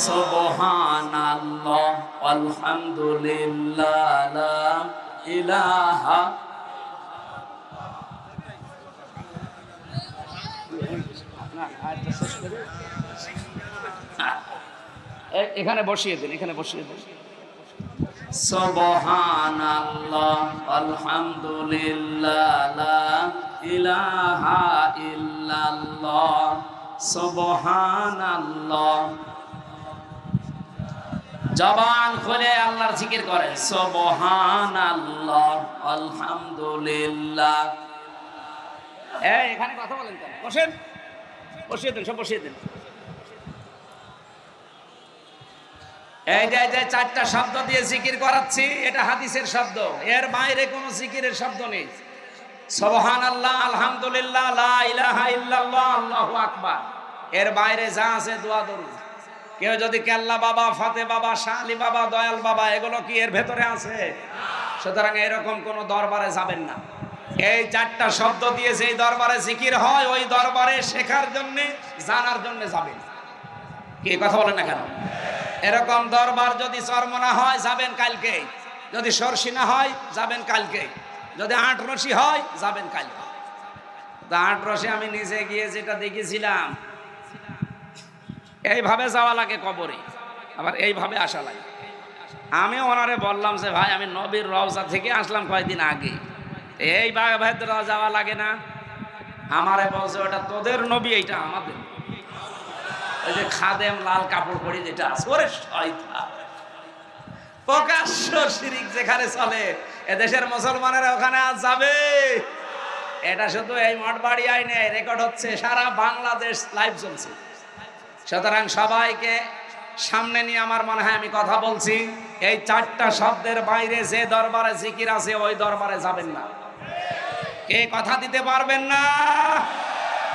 সুবহানাল্লাহ আলহামদুলিল্লাহ লা ইলাহা। এখানে বসিয়ে দিন, এখানে বসিয়ে দিন। সুবহানাল্লাহ আলহামদুলিল্লাহ লা ইলাহা ইল্লাল্লাহ সুবহানাল্লাহ। জবান খুলে আল্লাহর জিকির করেন, সুবহানাল্লাহ আলহামদুলিল্লাহ। এখানে কথা বলেন কেন? বসেন, বসিয়ে দেন, সব বসিয়ে দেন। এই যে 4টা শব্দ দিয়ে জিকির করাচ্ছি, এটা হাদিসের শব্দ, এর বাইরে কোনো জিকিরের শব্দ নেই। সুবহানাল্লাহ আলহামদুলিল্লাহ লা ইলাহা ইল্লাল্লাহ আল্লাহু আকবার, এর বাইরে যা আছে দোয়া দরুদ। কেউ যদি কেল্লা বাবা, ফাতে বাবা, শালি বাবা, দয়াল বাবা, এগুলো কি এর ভেতরে আছে? সুতরাং এরকম কোন দরবারে যাবেন না। এই 4টা শব্দ দিয়ে যেই দরবারে জিকির হয়, ওই দরবারে শেখার জন্য, জানার জন্য যাবেন। কি কথা বলেন না কেন? এরকম দরবার যদি চরমনা হয় যাবেন কালকে, যদি সরসি না হয় যাবেন কালকে, যদি 8 রশি হয় যাবেন কালকে। 8 রশি আমি নিজে গিয়ে যেটা দেখেছিলাম, এইভাবে যাওয়া লাগে কবরে, আবার এইভাবে আসা লাগে। আমি ওনারে বললাম যে ভাই আমি নবীর রওজা থেকে আসলাম কয়েকদিন আগে, এই ভেতরে যাওয়া লাগে না? আমারে বলছে ওটা তোদের নবী, এইটা আমাদের। ওই যে খাদেম লাল কাপড় পরে যেটা আছে, ওরে শয়তান! প্রকাশ্য শিরিক যেখানে চলে, এদেশের মুসলমানেরা ওখানে আজ যাবে? এটা শুধু এই মঠবাড়ি আইনে রেকর্ড হচ্ছে, সারা বাংলাদেশ লাইভ চলছে। সুতরাং সবাইকে সামনে নিয়ে আমার মনে হয় আমি কথা বলছি, এই 4টা শব্দের বাইরে যে দরবারে জিকির আছে ওই দরবারে যাবেন না। কে কথা দিতে পারবেন না?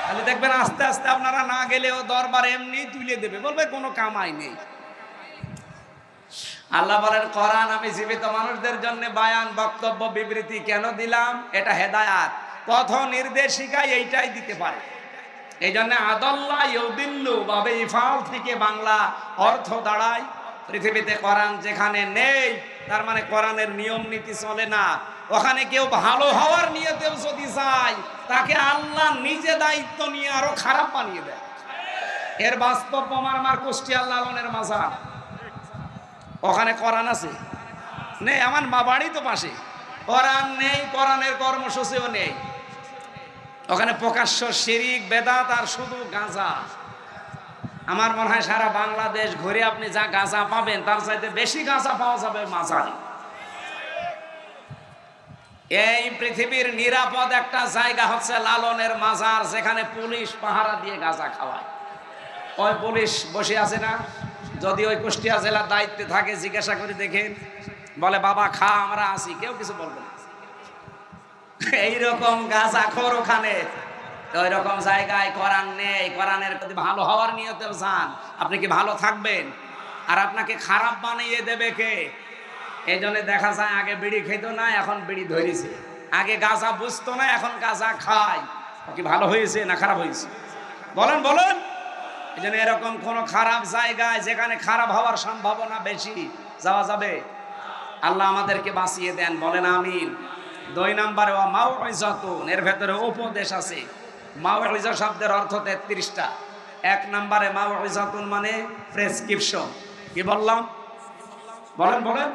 তাহলে দেখবেন আস্তে আস্তে আপনারা না গেলেও দরবার এমনি তুলে দেবে, বলবে কোনো কামাই নেই। আল্লাহ বলেন কোরআন আমি জীবিত মানুষদের জন্য বায়ান, বক্তব্য, বিবৃতি কেন দিলাম? এটা হেদায়াত, পথ নির্দেশিকা এইটাই দিতে পারে। এই জন্য আদাল্লাহ ইউদিল্লু বাবে ইফাল থেকে বাংলা অর্থ দাঁড়ায় পৃথিবীতে কোরআন যেখানে নেই, তার মানে কোরআনের নিয়ম নীতি চলে না। ওখানে কেউ ভালো হওয়ার নিয়তেও যদি চায়, তাকে আল্লাহ নিজে দায়িত্ব নিয়ে আরো খারাপ বানিয়ে দেয়। এর বাস্তব প্রমাণ আমার কুষ্টিয়া লালনের মাজার, ওখানে কোরআন আছে নেই? আমার মা বাড়ি তো পাশে, কোরআন নেই, কোরআনের কর্মসূচিও নেই। ওখানে প্রকাশ্য শিরিক, বেদাত আর শুধু গাঁজা। আমার মনে হয় সারা বাংলাদেশ ঘুরে আপনি যা গাঁজা পাবেন তার চাইতে বেশি গাঁজা পাওয়া যাবে মাজারে। এই পৃথিবীর নিরাপদ একটা জায়গা হচ্ছে লালনের মাজার, যেখানে পুলিশ পাহারা দিয়ে গাঁজা খাওয়ায়। ওই পুলিশ বসে আছে না, যদি ওই কুষ্টিয়া জেলার দায়িত্বে থাকে জিজ্ঞাসা করে দেখেন, বলে বাবা খা, আমরা আছি, কেউ কিছু বলবে না। এইরকম গাঁজাখোর ওখানে। ওই রকম জায়গায় কোরআন নেই। কোরআনের যদি ভালো হওয়ার নিয়তেও চান, আপনি কি ভালো থাকবেন? আর আপনাকে খারাপ বানিয়ে দেবে কে? এই জন্য দেখা যায় আগে বিড়ি খেত না, এখন বিড়ি ধরেছে। আগে গাঁজা বুঝতো না, এখন গাঁজা খায়। কি ভালো হয়েছে না খারাপ হয়েছে? বলেন বলেন। এই জন্য এরকম কোন খারাপ জায়গায় যেখানে খারাপ হওয়ার সম্ভাবনা বেশি যাওয়া যাবে? আল্লাহ আমাদেরকে বাঁচিয়ে দেন, বলেন আমিন। 2 নম্বরে ওয়া মাউইজাতুন, এর ভেতরে উপদেশ আছে। মাউইজা শব্দের অর্থ 33টা। 1 নম্বরে মাউইজাতুন মানে প্রেসক্রিপশন। কি বললাম? বলেন বলেন।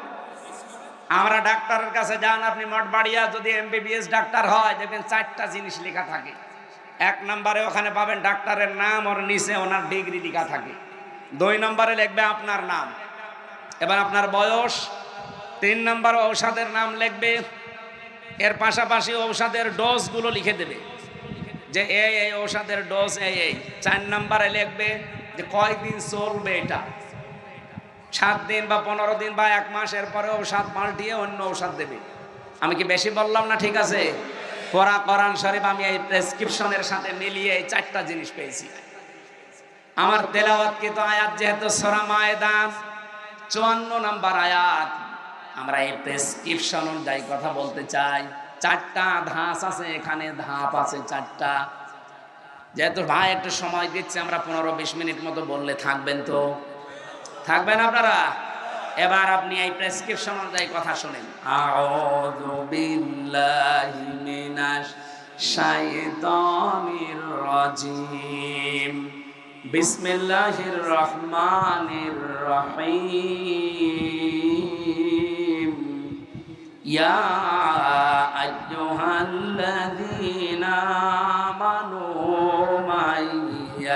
আমরা ডাক্তারের কাছে যান, আপনি মঠবাড়িয়া যদি MBBS ডাক্তার হয়, দেখবেন 4টা জিনিস লেখা থাকে। 1 নম্বরে ওখানে পাবেন ডাক্তারের নাম, ওর নিচে ওনার ডিগ্রি লেখা থাকে। 2 নম্বরে লিখবে আপনার নাম, এবার আপনার বয়স। 3 নম্বরে ঔষধের নাম লিখবে, এর পাশাপাশি ঔষধের ডোজগুলো লিখে দেবে, যে এই ঔষধের ডোজ এই। 4 নম্বরে লিখবে যে কয়দিন চলবে এটা, 7 দিন বা 15 দিন বা 1 মাস, এরপরে ঔষধ পাল্টিয়ে অন্য ঔষধ দেবে। আমি কি বেশি বললাম না? ঠিক আছে। পড়া কোরআন শরীফ আমি এই প্রেসক্রিপশনের সাথে মিলিয়ে এই 4টা জিনিস পেয়েছি। আমার তেলাওয়াতকৃত আয়াত যেহেতু সূরা মায়েদা 54 নম্বর আয়াত, আমরা এই প্রেসক্রিপশন অনুযায়ী কথা বলতে চাই। 4টা ধাপ আছে এখানে, ধাপ আছে 4টা। যেহেতু ভাই একটু সময় দিচ্ছে, আমরা 15-20 মিনিট মতো বললে থাকবেন তো? থাকবেন আপনারা? এবার আপনি এই প্রেসক্রিপশন অনুযায়ী কথা শুনেন। আউযু বিল্লাহি মিনাশ শাইতানির রাজিম, বিসমিল্লাহির রহমানির রহিম, ইয়া আইয়ুহাল্লাযীনা আমানু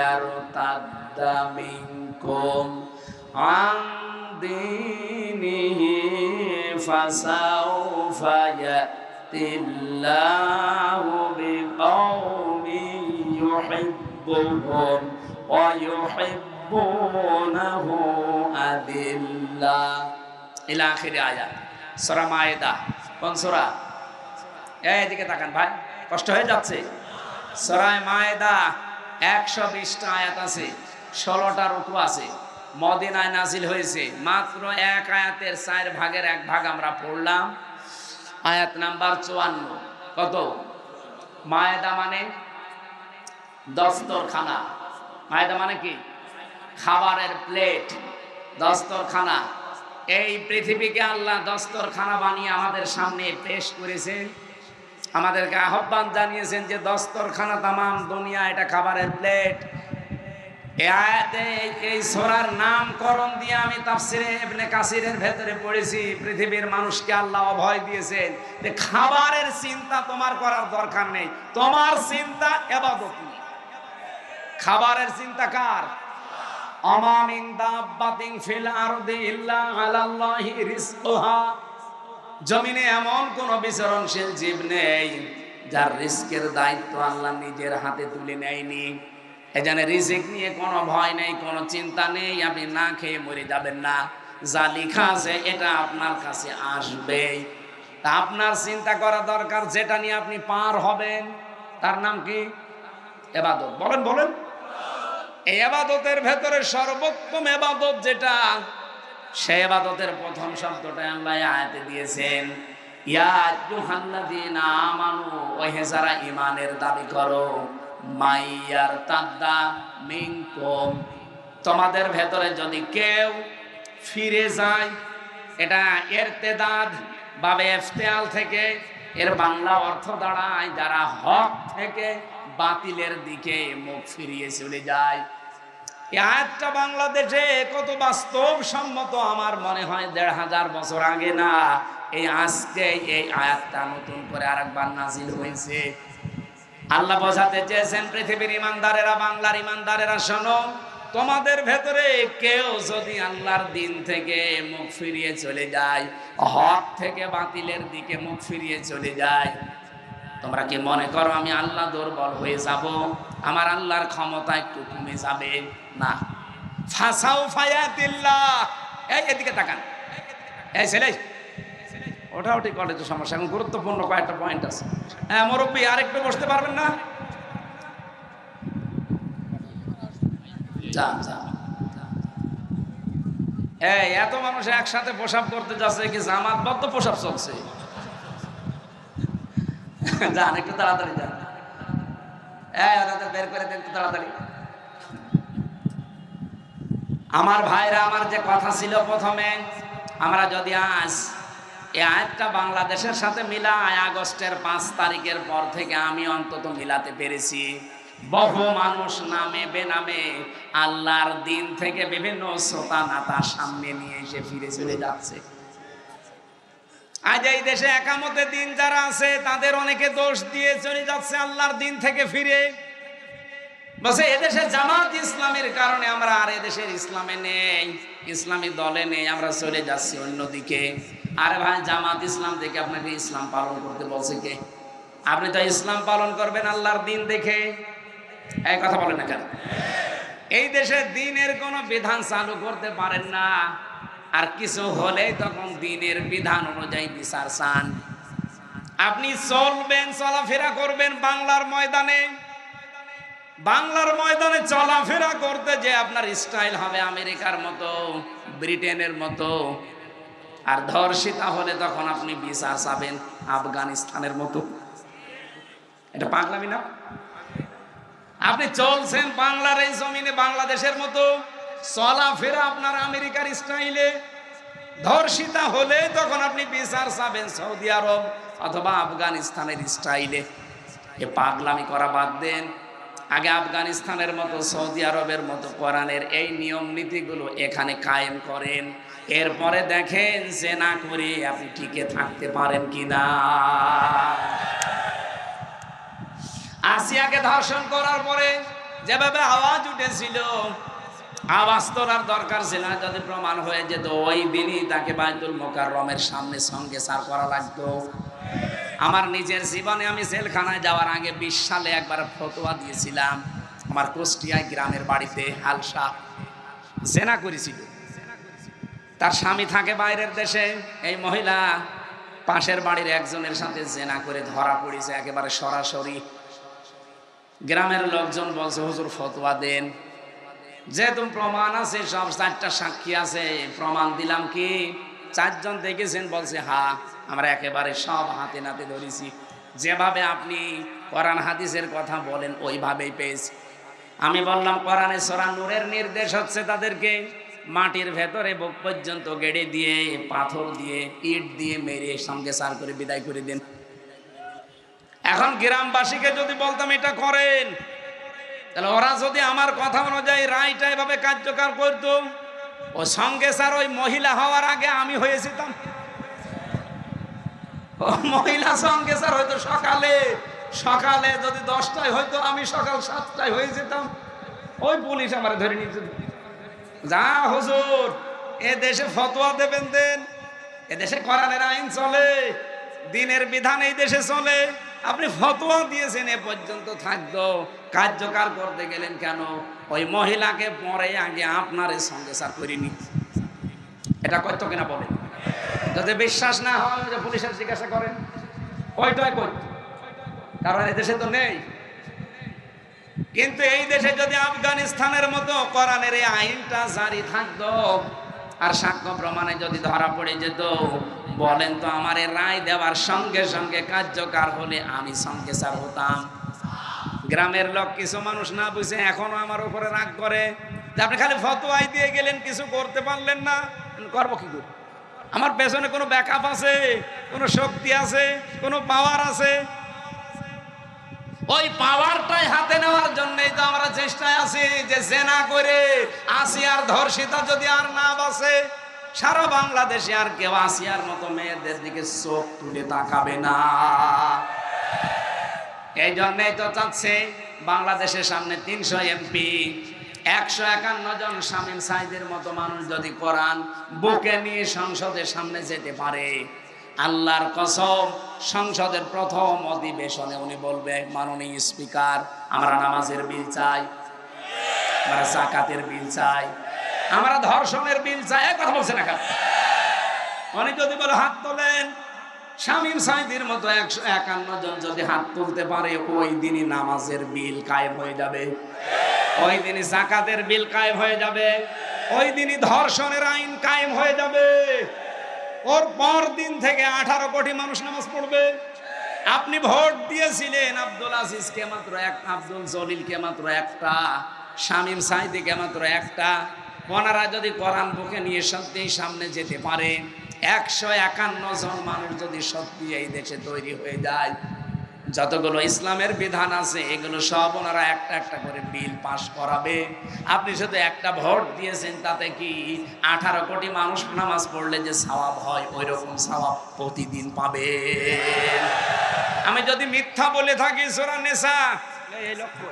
মাইয়ারতাদ্দা মিনকুম আন দীনিহি ফাসাউফা ইয়াতিল্লাহু বিকওমিন ইউহিব্বুহুম ওয়া ইউহিব্বুনাহু আযিল্লাহ ইলা আখির আয়াত। সূরা মায়েদা। কোন সূরা? এইদিকে তাকান ভাই, কষ্ট হয়ে যাচ্ছে। সূরা মায়েদা 120টা আয়াত আছে, 16টা রুকু আছে। মদিনায় নাজিল হয়েছে। মাত্র 1 আয়াতের 4 ভাগের 1 ভাগ আমরা পড়লাম। আয়াত নাম্বার 54। কত? মায়েদা মানে দস্তরখানা। মায়েদা মানে কি? খাবারের প্লেট, দস্তরখানা। এই পৃথিবীকে আল্লাহ দস্তরখানা বানিয়ে আমাদের সামনে পেশ করেছেন। আমাদেরকে আহ্বান জানিয়েছেন যে দস্তরখানা তামাম দুনিয়া এটা খাবারের প্লেট। এই আয়াতে এই সূরার নামকরণ দিয়ে আমি তাফসিরে ইবনে কাসিরের ভেতরে পড়েছি, পৃথিবীর মানুষকে আল্লাহ অভয় দিয়েছেন যে খাবারের চিন্তা তোমার করার দরকার নেই, তোমার চিন্তা ইবাদত নিয়ে। খাবারের চিন্তা কার? আমা মিন দাব্বাতিন ফিল আরদি ইল্লা আলাল্লাহি রিজকুহা। জমিনে এমন কোন বিচরণশীল জীব নেই যার রিস্কের দায়িত্ব আল্লাহ নিজের হাতে তুলে নেয়নি। এখানে রিজিক নিয়ে কোনো ভয় নেই, কোনো চিন্তা নেই, আপনি না খেয়ে মরে যাবেন না। যা লেখা আছে এটা আপনার কাছে আসবেই। তা আপনার চিন্তা করা দরকার যেটা নিয়ে আপনি পার হবেন, তার নাম কি? ইবাদত। বলেন বলেন। এই ইবাদতের ভেতরে সর্বোত্তম ইবাদত যেটা, সেই ইবাদতের প্রথম শব্দটা আল্লাহ আয়াতে দিয়েছেন, ইয়া আইয়ুহাল্লাযীনা আমানু, ওহে যারা ঈমানের দাবি করো, মাইয়ার তাদ্দা মিনকুম, তোমাদের ভেতরে যদি কেউ ফিরে যায়। এটা ইরতেদাদ বাবে ইফতিআল থেকে, এর বাংলা অর্থ দাঁড়ায় যারা হক থেকে বাতিলের দিকে মুখ ফিরিয়ে চলে যায়। এই আয়াতটা বাংলাদেশে কত বাস্তবসম্মত আমার মনে হয় ১৫০০ বছর আগে না, এই আজকে এই আয়াতটা নতুন করে আরেকবার নাজিল হয়েছে। আল্লাহ বোঝাতে চেয়েছেন পৃথিবীর ইমানদারেরা, বাংলার ইমানদারেরা, শোনো, তোমাদের ভেতরে কেউ যদি আল্লাহর দিন থেকে মুখ ফিরিয়ে চলে যায়, হক থেকে বাতিলের দিকে মুখ ফিরিয়ে চলে যায়, তোমরা কি মনে করো আমি আল্লাহ দুর্বল হয়ে যাব, আমার আল্লাহর ক্ষমতা একটু কমে যাবে? না। ফাসাউ ফায়াতিল্লাহ। এই এদিকে তাকান, এই ছেলে ওটা ওটি কলেজে সমস্যা, এখন গুরুত্বপূর্ণ কয়েকটা পয়েন্ট আছে। হ্যাঁ মুরব্বী, আরেকটু বসতে পারবেন না? যা যা। এই এত মানুষ একসাথে প্রসাব করতে যাচ্ছে, কি জামাতবদ্ধ প্রসাব চলছে? যান একটু তাড়াতাড়ি যান, ওনাদের বের করে দেন একটু তাড়াতাড়ি। আমার ভাইরা, আমার যে কথা ছিল প্রথমে, আমরা যদি আজ এই আয়াতটা বাংলাদেশের সাথে মিলাই, আগস্টের 5 তারিখের পর থেকে আমি অন্তত মিলাতে পেরেছি। বহু মানুষ নামে বেনামে আল্লাহর দিন থেকে বিভিন্ন শ্রোতা নাতা সামনে নিয়ে এসে ফিরে চলে যাচ্ছে। আজ এই দেশে একামতের দিন যারা আছে তাদের অনেকে দোষ দিয়ে চলে যাচ্ছে আল্লাহর দিন থেকে ফিরে। বসে এদেশে জামাত ইসলামের কারণে আমরা আর এদেশের ইসলামে নেই, ইসলামী দলে নেই, আমরা চলে যাচ্ছি অন্যদিকে। আরে ভাই, জামাত ইসলাম থেকে আপনাকে ইসলাম পালন করতে বলছে কে? আপনি তো ইসলাম পালন করবেন আল্লাহর দিন দেখে। এই কথা বলেন না কেন? এই দেশে দিনের কোনো বিধান চালু করতে পারেন না, আর কিছু হলেই তখন দিনের বিধান অনুযায়ী বিচার চান। আপনি চলবেন, চলাফেরা করবেন বাংলার ময়দানে, বাংলার ময়দানে চলাফেরা করতে যে আপনার স্টাইল হবে আমেরিকার মতো, ব্রিটেনের মতো, আর ধর্ষিতা হলে তখন আপনি বিচার চাবেন আফগানিস্তানের মতো। এটা পাগলামি না? আপনি চলছেন বাংলার এই জমিনে বাংলাদেশের মতো, চলাফেরা আপনার আমেরিকার স্টাইলে, ধর্ষিতা হলে তখন আপনি বিচার চাবেন সৌদি আরব অথবা আফগানিস্তানের স্টাইলে। এ পাগলামি করা বাদ দেন। আগে আফগানিস্তানের মতো, সৌদি আরবের মতো কোরআনের এই নিয়ম নীতিগুলো এখানে কায়েম করেন, এরপরে দেখেন যে না করে আপনি টিকে থাকতে পারেন কিনা। আসিয়াকে ধর্ষণ করার পরে যেভাবে আওয়াজ উঠেছিল, আওয়াজ তোলার দরকার ছিল না। যদি প্রমাণ হয়ে যেত, ওই দিনই তাকে বাইতুল মোকাররমের সামনে সঙ্গে সার করা লাগতো। আমার নিজের জীবনে আমি জেলখানায় যাওয়ার আগে 20 সালে একবার ফতোয়া দিয়েছিলাম। আমার কুষ্টিয়ায় গ্রামের বাড়িতে হালসা জেনা করেছিল। তার স্বামী থাকে বাইরের দেশে। এই মহিলা পাশের বাড়ির একজনের সাথে জেনা করে ধরা পড়েছে একেবারে সরাসরি। গ্রামের লোকজন বলছে, হুজুর ফতোয়া দেন, যেহেতু প্রমাণ আছে, সব 4টা সাক্ষী আছে, প্রমাণ দিলাম কি? 4 জন দেখেছেন? বলছে হ্যাঁ, আমরা একেবারে সব হাতে নাতে ধরেছি, যেভাবে আপনি কোরআন হাদিসের কথা বলেন ওইভাবেই পেয়েছি। আমি বললাম, কোরআনে সূরা নূরের নির্দেশ হচ্ছে তাদেরকে মাটির ভেতরে বুক পর্যন্ত গেড়ে দিয়ে, পাথর দিয়ে, ইট দিয়ে মেরে সঙ্গে সার করে বিদায় করে দেন। এখন গ্রামবাসীকে যদি বলতাম এটা করেন, তাহলে ওরা যদি আমার কথা অনুযায়ী রায়টা এভাবে কার্যকর করতো, ও সঙ্গে স্যার ওই মহিলা হওয়ার আগে আমি হয়ে যেতাম। ও মহিলা সঙ্গে স্যার হয়তো সকালে সকালে যদি 10টায় হয়তো আমি সকাল 7টায় হয়ে যেতাম। ওই পুলিশ আমার ধরে নিয়ে যেত। যা হুজুর, এ দেশে ফতোয়া দেবেন দেন, এ দেশে কোরআনের আইন চলে, দিনের বিধান এই দেশে চলে, আপনি ফতোয়া দিয়েছেন এ পর্যন্ত থাকতো, কার্যকর করতে গেলেন কেন? ওই মহিলাকে পরে আগে আপনার সঙ্গে স্যার করিনি। এটা করতো কিনা বলেন? যদি বিশ্বাস না হয় যে পুলিশের জিজ্ঞাসা করেন, ওইটাই করতো, কারণ এই দেশে তো নেই। কিন্তু এই দেশে যদি আফগানিস্তানের মতো কোরআনের এই আইনটা জারি থাকতো আর সাক্ষ্য প্রমাণে যদি ধরা পড়ে যেত, বলেন তো আমার এই রায় দেওয়ার সঙ্গে সঙ্গে কার্যকর হলে আমি সঙ্গে স্যার হতাম। গ্রামের লোক কিছু মানুষ না বুঝে এখনো আমার উপরে রাগ করে যে আপনি খালি ফতোয়াই দিয়ে গেলেন, কিছু করতে পারলেন না। করবো কি করে? আমার পেছনে কোনো ব্যাকআপ আছে, কোনো শক্তি আছে, কোনো পাওয়ার আছে। ওই পাওয়ারটাই হাতে নেওয়ার জন্যই তো আমরা চেষ্টায় আছি যে জেনা করে আসিয়ার ধর্ষিতা যদি আর না বাঁচে, সারা বাংলাদেশে আর কেউ আসিয়ার মতো মেয়েদের দিকে চোখ তুলে তাকাবে না। এই জন্যই তো চাচ্ছে বাংলাদেশের সামনে 300 এমপি, 151 জন শামীম সাঈদের মতো মানুষ যদি কোরআন বুকে নিয়ে সংসদের সামনে যেতে পারে, আল্লাহর কসম সংসদের প্রথম অধিবেশনে উনি বলবে, মাননীয় স্পিকার, আমরা নামাজের বিল চাই, আমরা যাকাতের বিল চাই, আমরা ধর্ষণের বিল চাই। এই কথা বলছেন না? উনি যদি বলে হাত তোলেন, শামীম সাঈদীর মতো 151 জন যদি হাত তুলতে পারে, ওই দিনই নামাজের বিল কায়েম হয়ে যাবে, ওই দিনই যাকাতের বিল কায়েম হয়ে যাবে, ওই দিনই ধর্ষণের আইন কায়েম হয়ে যাবে। ওর পর দিন থেকে 18 কোটি মানুষ নামাজ পড়বে। আপনি ভোট দিয়েছিলেন আব্দুল আজিজকে মাত্র একটা, আব্দুল জলিলকে মাত্র একটা, শামীম সাঈদীকে মাত্র একটা। ওনারা যদি কোরআন বুকে নিয়ে সত্যিই সামনে যেতে পারে, 151 জন মানুষ যদি সত্যি এই দেশে তৈরি হয়ে যায়, যতগুলো ইসলামের বিধান আছে এগুলো সব ওনারা একটা একটা করে বিল পাস করাবে। আপনি শুধু একটা ভোট দিয়েছেন, তাতে কি 18 কোটি মানুষ নামাজ পড়লে যে সওয়াব হয়, ওই রকম সওয়াব প্রতিদিন পাবে। আমি যদি মিথ্যা বলে থাকি, সূরা নিসা এই লক্ষ্য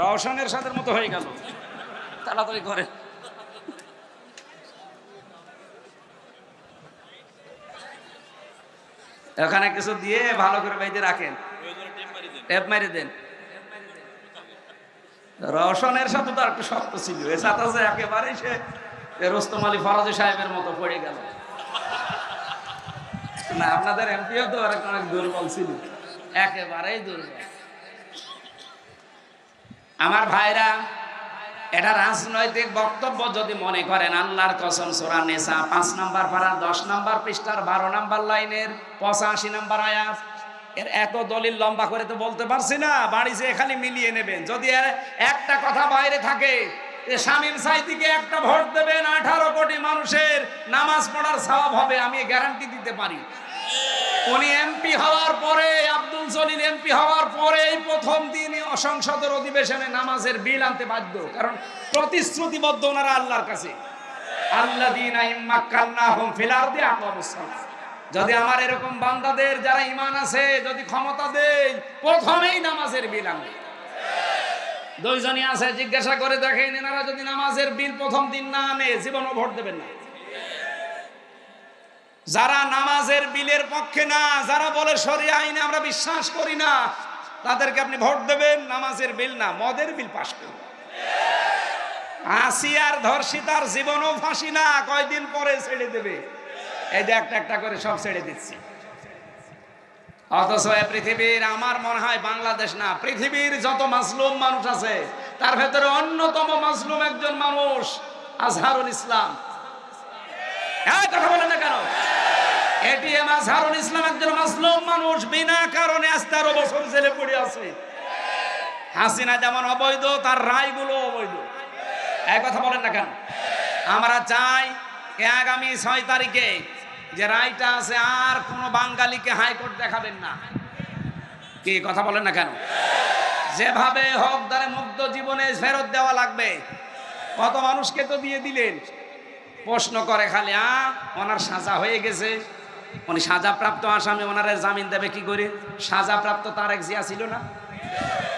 রওশনের সাথে মতো হয়ে গেল, তাড়াতাড়ি করে। ওখানে কিছু দিয়ে ভালো করে বাইতে রাখেন, টেপ মারি দেন। রওশনের সাথে তো একটু শক্ত ছিল, এর সাথে আছে একেবারেই সে রোস্তম আলী ফরাজি সাহেবের মতো পড়ে গেল। না, আপনাদের এমপিও তো অনেক দুর্বল ছিল, একেবারেই দুর্বল। আমার ভাইরা, এটা রাজনৈতিক বক্তব্য যদি মনে করেন, আল্লাহর কসম সূরা নিসা 5 নম্বর পারা 10 নম্বর পৃষ্ঠার 12 নম্বর লাইনের 85 নম্বর আয়াত। এর এত দলিল লম্বা করে তো বলতে পারছি না, বাড়ি যে এখানে মিলিয়ে নেবেন। যদি একটা কথা বাইরে থাকে, শামীম সাঈদীকে একটা ভোট দেবেন, 18 কোটি মানুষের নামাজ পড়ার সওয়াব হবে, আমি গ্যারান্টি দিতে পারি। উনি এমপি হওয়ার পরে, আব্দুল জলিল এমপি হওয়ার পরে প্রথম দিন সংসদের অধিবেশনে নামাজের বিল আনতে বাধ্য, কারণ প্রতিশ্রুতিবদ্ধ ওনারা আল্লাহর কাছে, আল্লাযীনা ইম্মাক্কান্নাহুম ফিল আরদি আকামুস সালাত। যদি আমার এরকম বান্দাদের যারা ঈমান আছে যদি ক্ষমতা দেই, প্রথমেই নামাজের বিল আনবে। দুইজনই আছে, জিজ্ঞাসা করে দেখেন, এনারা যদি নামাজের বিল প্রথম দিন না আনে, জীবনও ভোট দেবেন না। যারা নামাজের বিলের পক্ষে না, যারা বলে শরিয়া আইনে আমরা বিশ্বাস করি না, তাদেরকে আপনি ভোট দেবেন, নামাজের বিল না, মদের বিল পাস করবেন। আসিয়ার ধর্ষিতার জীবনও ফাঁসি না, কয়দিন পরে ছেড়ে দেবে। এই যে একটা একটা করে সব ছেড়ে দিচ্ছি। অথচ পৃথিবীর, আমার মনে হয় বাংলাদেশ না, পৃথিবীর যত মাজলুম মানুষ আছে তার ভেতরে অন্যতম মাজলুম একজন মানুষ আজহারুল ইসলাম। কথা বলেন না কেন? এটিএম আজহারুল ইসলাম একজন মাজলুম মানুষ, বিনা কারণে আজ 13 বছর জেলে পড়ে আছে। হাসিনা যেমন অবৈধ, তার রায়গুলো অবৈধ। এই কথা বলেন না কেন? আমরা চাই আগামী 6 তারিখে যে রায়টা আছে, আর কোনো বাঙালিকে হাইকোর্ট দেখাবেন না। কি কথা বলেন না কেন? যেভাবে হোক তারে মুক্ত জীবনে ফেরত দেওয়া লাগবে। কত মানুষকে তো দিয়ে দিলেন। প্রশ্ন করে খালি ওনার সাজা হয়ে গেছে, উনি সাজাপ্রাপ্ত আসামি, ওনারে জামিন দেবে কি করে? সাজাপ্রাপ্ত তারেক জিয়া ছিল না,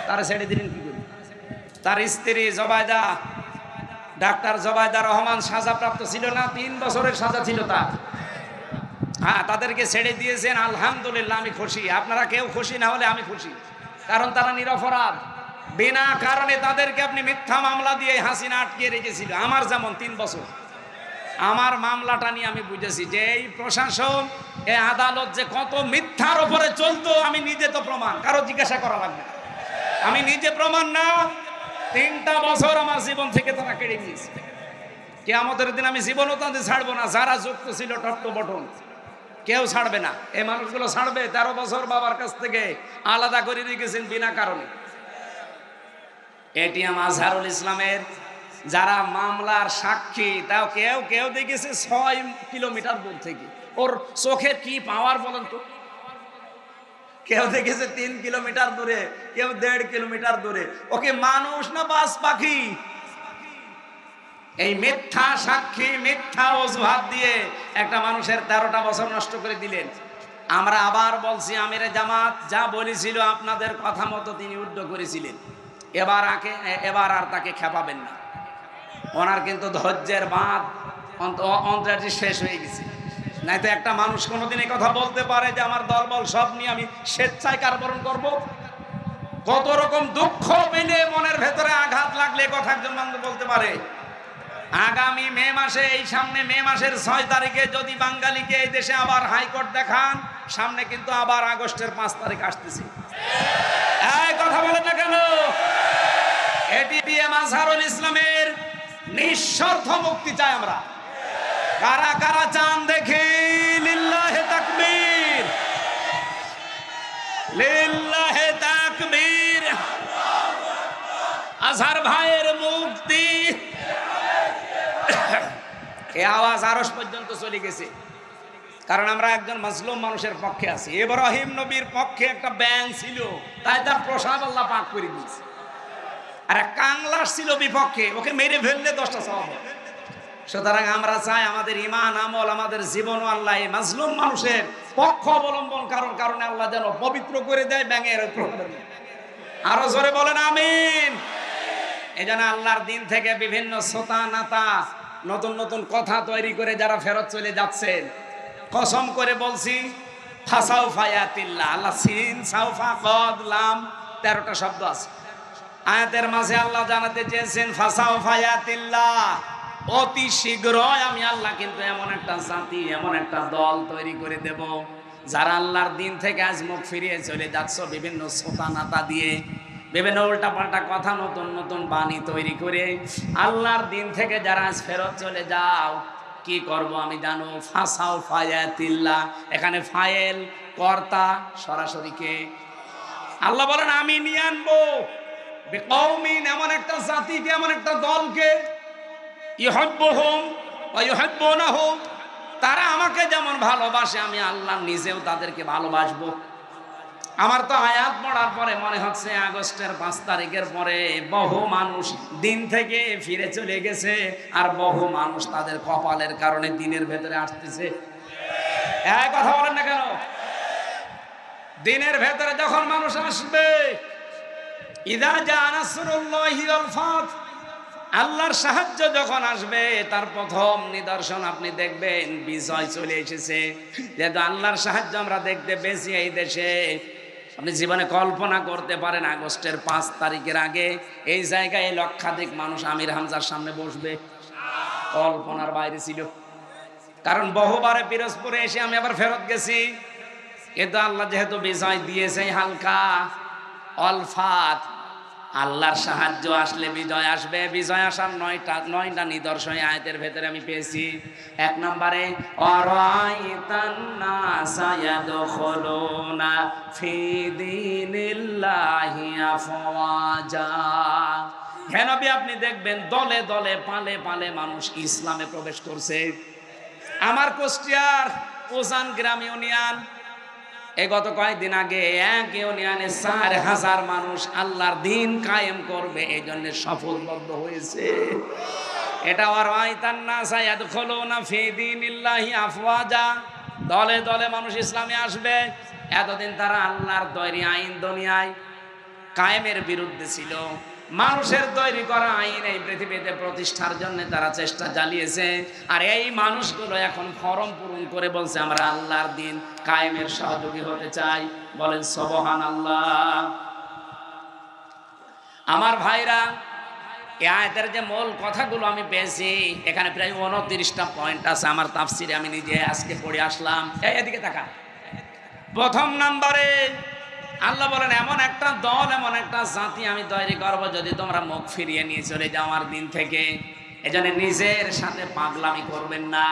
তারা ছেড়ে দিলেন কি করে? তার স্ত্রী জবায়দা, ডাক্তার জবায়দা রহমান সাজাপ্রাপ্ত ছিল না? 3 বছরের সাজা ছিল তার। হ্যাঁ, তাদেরকে ছেড়ে দিয়েছেন, আলহামদুলিল্লাহ, আমি খুশি। আপনারা কেউ খুশি না হলে আমি খুশি, কারণ তারা নিরপরাধ। বিনা কারণে তাদেরকে আপনি মিথ্যা মামলা দিয়ে হাসিনা আটকে রেখেছিল। আমার যেমন 3 বছর, আমার মামলাটা নিয়ে আমি বুঝেছি যে এই প্রশাসন, এই আদালত যে কত মিথ্যার উপরে চলতো, আমি নিজে তো প্রমাণ, কারো জিজ্ঞাসা করা লাগবে, আমি নিজে প্রমাণ না। 3টা বছর আমার জীবন থেকে তারা কেড়ে নিয়েছে। কিয়ামতের দিন আমি জীবনও তাদের ছাড়বো না। যারা যুক্ত ছিল টপ টু বটন, কেউ ছাড়বে না। এই মানুষগুলো ছাড়বে? 13 বছর বাবার কাছ থেকে আলাদা করে রেখেছেন বিনা কারণে। এটিএম আজহারুল ইসলামের যারা মামলার সাক্ষী, তাও কেউ কেউ দেখেছে 6 কিলোমিটার দূর থেকে। ওর চোখের কি পাওয়ার বলেন তো? কেউ দেখেছে 3 কিলোমিটার দূরে, কেউ 1.5 কিলোমিটার দূরে। ওকে মানুষ না বাস পাখি? এই মিথ্যা সাক্ষী, মিথ্যা অজুহাত দিয়ে একটা মানুষের 13টা বছর নষ্ট করে দিলেন। আমরা আবার বলছি, আমিরে জামাত যা বলেছিল আপনাদের কথা মতো তিনি উদ্ধ করেছিলেন। এবার আর তাকে খেপাবেন না। ওনার কিন্তু ধৈর্যের বাঁধ অন্তরাটি শেষ হয়ে গেছে। নাই তো একটা মানুষ কোনোদিন এই কথা বলতে পারে যে আমার দলবল সব নিয়ে আমি স্বেচ্ছায় কারাবরণ করব? কত রকম দুঃখ পেলে, মনের ভেতরে আঘাত লাগলে কথা একজন মানুষ বলতে পারে? আগামী মে মাসে, এই সামনে মে মাসের 6 তারিখে যদি বাঙালিকে এই দেশে আবার হাইকোর্ট দেখান, সামনে কিন্তু আবার আগস্টের 5 তারিখ আসতেছে। এই কথা বলেন না কেন? এটিএম আজহারুল ইসলামের নিঃশর্ত মুক্তি চাই আমরা। কারা কারা চান দেখি? লিল্লাহে তাকবীর, লিল্লাহে তাকবীর। আজহার ভাইয়ের মুক্তি। এই আওয়াজ আরশ পর্যন্ত চলে গেছে, কারণ আমরা একজন মাজলুম মানুষের পক্ষে আছি। ইব্রাহিম নবীর পক্ষে একটা ব্যাঙ ছিল, তাই তার প্রসাদ আল্লাহ পাক করে দিয়েছে। আর এক কাংলাস ছিল বিপক্ষে, ওকে মেরে ফেললে 10টা সওয়াব। সুতরাং আমরা চাই আমাদের ঈমান আমল, আমাদের জীবনও আল্লাহ এই মাজলুম মানুষের পক্ষ অবলম্বন কারণে আল্লাহ যেন পবিত্র করে দেয় ব্যাঙের প্রভাবে। আরো জোরে বলেন আমিন। এই জন্য আল্লাহর দিন থেকে বিভিন্ন শ্রোতা নাতা নতুন নতুন কথা তৈরি করে যারা ফেরত চলে যাচ্ছেন, কসম করে বলছি, ফাসাউফা ইয়াতিল্লাহ, আল্লাহ সিন সাউফা কদ লাম 13টা শব্দ আছে আয়াতের মাঝে। আল্লাহ জানাতে চেয়েছেন ফাসাউফা ইয়াতিল্লাহ, অতি শীঘ্রই আমি আল্লাহ কিন্তু এমন একটা জাতি, এমন একটা দল তৈরি করে দেব, যারা আল্লাহর দিন থেকে আজ মুখ ফিরিয়ে চলে যাচ্ছ বিভিন্ন শ্রোতা নাতা দিয়ে, বিভিন্ন উল্টাপাল্টা কথা, নতুন নতুন বাণী তৈরি করে আল্লাহর দিন থেকে যারা আজ ফেরত চলে যাও, কি করব আমি জানো? ফাসাও ফায়াতিল্লাহ। এখানে ফায়েল কর্তা সরাসরি কে? আল্লাহ বলেন আমি নিয়ে আনবো বিকৌমিন, এমন একটা জাতিকে, এমন একটা দলকে, ইউহিব্বুহুম ওয়া ইউহিব্বুনাহুম, তারা আমাকে যেমন ভালোবাসে আমি আল্লাহ নিজেও তাদেরকে ভালোবাসবো। আমার তো আয়াত পড়ার পরে মনে হচ্ছে আগস্টের 5 তারিখের পরে বহু মানুষ দিন থেকে ফিরে চলে গেছে, আর বহু মানুষ তাদের কপালের কারণে দিনের ভেতরে আসতেছে। এই কথা বলেন না কেন? দিনের ভেতরে যখন মানুষ আসবে, ইযা জা নাসরুল্লাহি ওয়াল ফাত, আল্লাহর সাহায্য যখন আসবে, তার প্রথম নিদর্শন আপনি দেখবেন বিজয় চলে এসেছে। যেহেতু আল্লাহর সাহায্য আমরা দেখতে পেয়েছি এই দেশে, আপনি জীবনে কল্পনা করতে পারেন আগস্টের 5 তারিখের আগে এই জায়গায় লক্ষাধিক মানুষ আমির হামজার সামনে বসবে? কল্পনার বাইরে ছিল। কারণ বহুবারে পিরোজপুরে এসে আমি আবার ফেরত গেছি, কিন্তু আল্লাহ যেহেতু বিজয় দিয়েছে হালকা অলফাত, আল্লাহর সাহায্য আসলে বিজয় আসবে। বিজয় আসার 9টা নিদর্শন আয়াতের ভেতরে আমি পেয়েছি। 1 নম্বরে আরাইতান নাসা ইয়াদখুলুনা ফি দীনিল্লাহি আফওয়াজা, হে নবী আপনি দেখবেন দলে দলে পালে পালে মানুষ ইসলামে প্রবেশ করছে। আমার কুষ্টিয়ার উজান গ্রাম ইউনিয়ন এই গত কয়েকদিন আগে এক ইউনিয়নে 4,000 মানুষ আল্লাহর দিন কায়েম করবে এই জন্য শপথবদ্ধ হয়েছে। এটা আর আইতান্নাসা ইয়াদখুলুনা ফি দীনিল্লাহি আফওয়াজা, দলে দলে মানুষ ইসলামে আসবে। এতদিন তারা আল্লাহর তৈরি আইন দুনিয়ায় কায়েমের বিরুদ্ধে ছিল। মানুষের তৈরি করা আইন এই পৃথিবীতে প্রতিষ্ঠার জন্য তারা চেষ্টা চালিয়েছে। আর এই মানুষগুলো এখন ফরম পূরণ করে বলছে আমরা আল্লাহর দিন কায়েমের সহযোগী হতে চাই। বলেন সুবহানাল্লাহ। আমার ভাইরা, এই আয়াতের যে মূল কথাগুলো আমি পেয়েছি, এখানে প্রায় 29টা পয়েন্ট আছে। আমার তাফসিরে আমি নিজে আজকে পড়ে আসলাম। এদিকে তাকা। প্রথম নম্বরে আল্লাহ বলেন এমন একটা দল, এমন একটা জাতি আমি তৈরি করবো যদি তোমরা মুখ ফিরিয়ে নিয়ে চলে যাও আমার দিন থেকে। এজন্য নিজের সাথে পাগলামি করবেন না।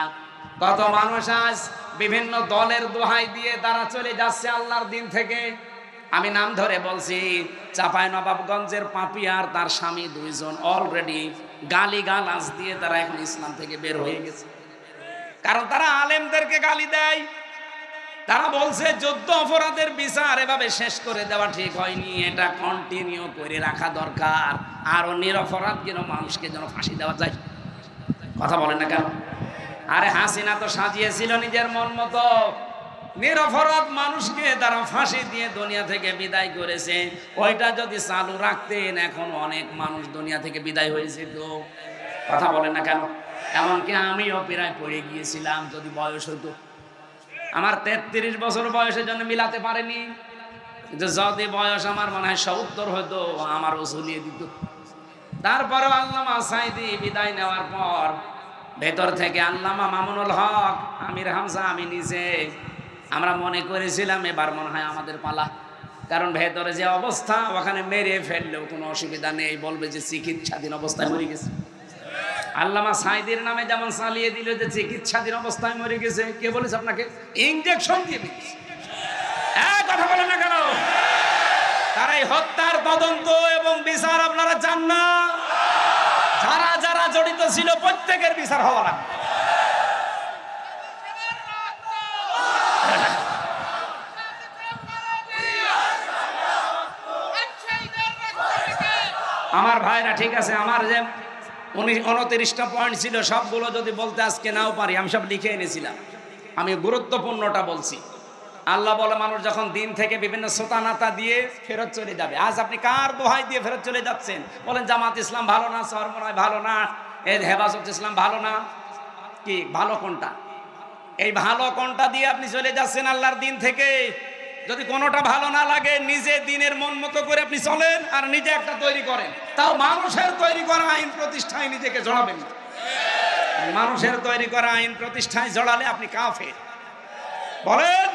কত মানুষ আজ বিভিন্ন দলের দোহাই দিয়ে তারা চলে যাচ্ছে আল্লাহর দিন থেকে। আমি নাম ধরে বলছি, চাঁপাইনবাবগঞ্জের পাপিয়ার তার স্বামী 2 জন অলরেডি গালিগালাজ দিয়ে তারা এখন ইসলাম থেকে বের হয়ে গেছে। কারণ তারা আলেমদেরকে গালি দেয়। তারা বলছে যুদ্ধ অপরাধের বিচার এভাবে শেষ করে দেওয়া ঠিক হয়নি, এটা কন্টিনিউ করে রাখা দরকার। আরো নিরপরাধ যেন মানুষকে যেন ফাঁসি দেওয়া যায়। কথা বলেন না কেন? আরে হাসিনা তো সাজিয়েছিল নিজের মন মতো, নিরপরাধ মানুষকে তারা ফাঁসি দিয়ে দুনিয়া থেকে বিদায় করেছে। ওইটা যদি চালু রাখতেন এখন অনেক মানুষ দুনিয়া থেকে বিদায় হয়েছে। তো কথা বলেন না কেন? এমনকি আমিও প্রায় পড়ে গিয়েছিলাম যদি বয়স হতো। আমার 33 বছর বয়সের জন্য মিলাতে পারেনি, কিন্তু যদি বয়স আমার মনে হয় 70 হতো আমারও ঝুলিয়ে দিত। তারপরেও আল্লামা সাইদি বিদায় নেওয়ার পর ভেতর থেকে আল্লামা মামুনুল হক, আমির হামজা, আমি নিজে আমরা মনে করেছিলাম এবার মনে হয় আমাদের পালা। কারণ ভেতরে যে অবস্থা, ওখানে মেরে ফেললেও কোনো অসুবিধা নেই, বলবে যে চিকিৎসাধীন অবস্থায় মরে গেছে। আল্লামা সাইদির নামে যেমন চালিয়ে দিল যে চিকিৎসাধীন অবস্থায় মরে গেছে। কে বলেছে আপনাকে? ইনজেকশন দিয়ে দিয়েছে। কথা বলেন না কেন? তারা এই হত্যার তদন্ত এবং বিচার আপনারা চান না? যারা যারা জড়িত ছিল প্রত্যেকের বিচার হওয়া লাগবে। আমার ভাইরা ঠিক আছে, আমার যে 29টা পয়েন্ট ছিল সবগুলো যদি বলতে আজকে নাও পারি, আমি সব লিখে এনেছিলাম। আমি গুরুত্বপূর্ণটা বলছি। আল্লাহ বলে মানুষ যখন দিন থেকে বিভিন্ন সোতানাতা দিয়ে ফেরত চলে যাবে। আজ আপনি কার দোহাই দিয়ে ফেরত চলে যাচ্ছেন? বলেন জামাত ইসলাম ভালো না, চরমনায় ভালো না, এই হেফাজত ইসলাম ভালো না। কি ভালো কোনটা? এই ভালো কোনটা দিয়ে আপনি চলে যাচ্ছেন আল্লাহর দিন থেকে? যদি কোনোটা ভালো না লাগে নিজে দিনের মন মতো করে আপনি চলেন আর নিজে একটা তৈরি করেন। তাও মানুষের তৈরি করা আইন প্রতিষ্ঠায় নিজেকে জড়াবেন না। মানুষের তৈরি করা আইন প্রতিষ্ঠায় জড়ালে আপনি কাফের। বলেন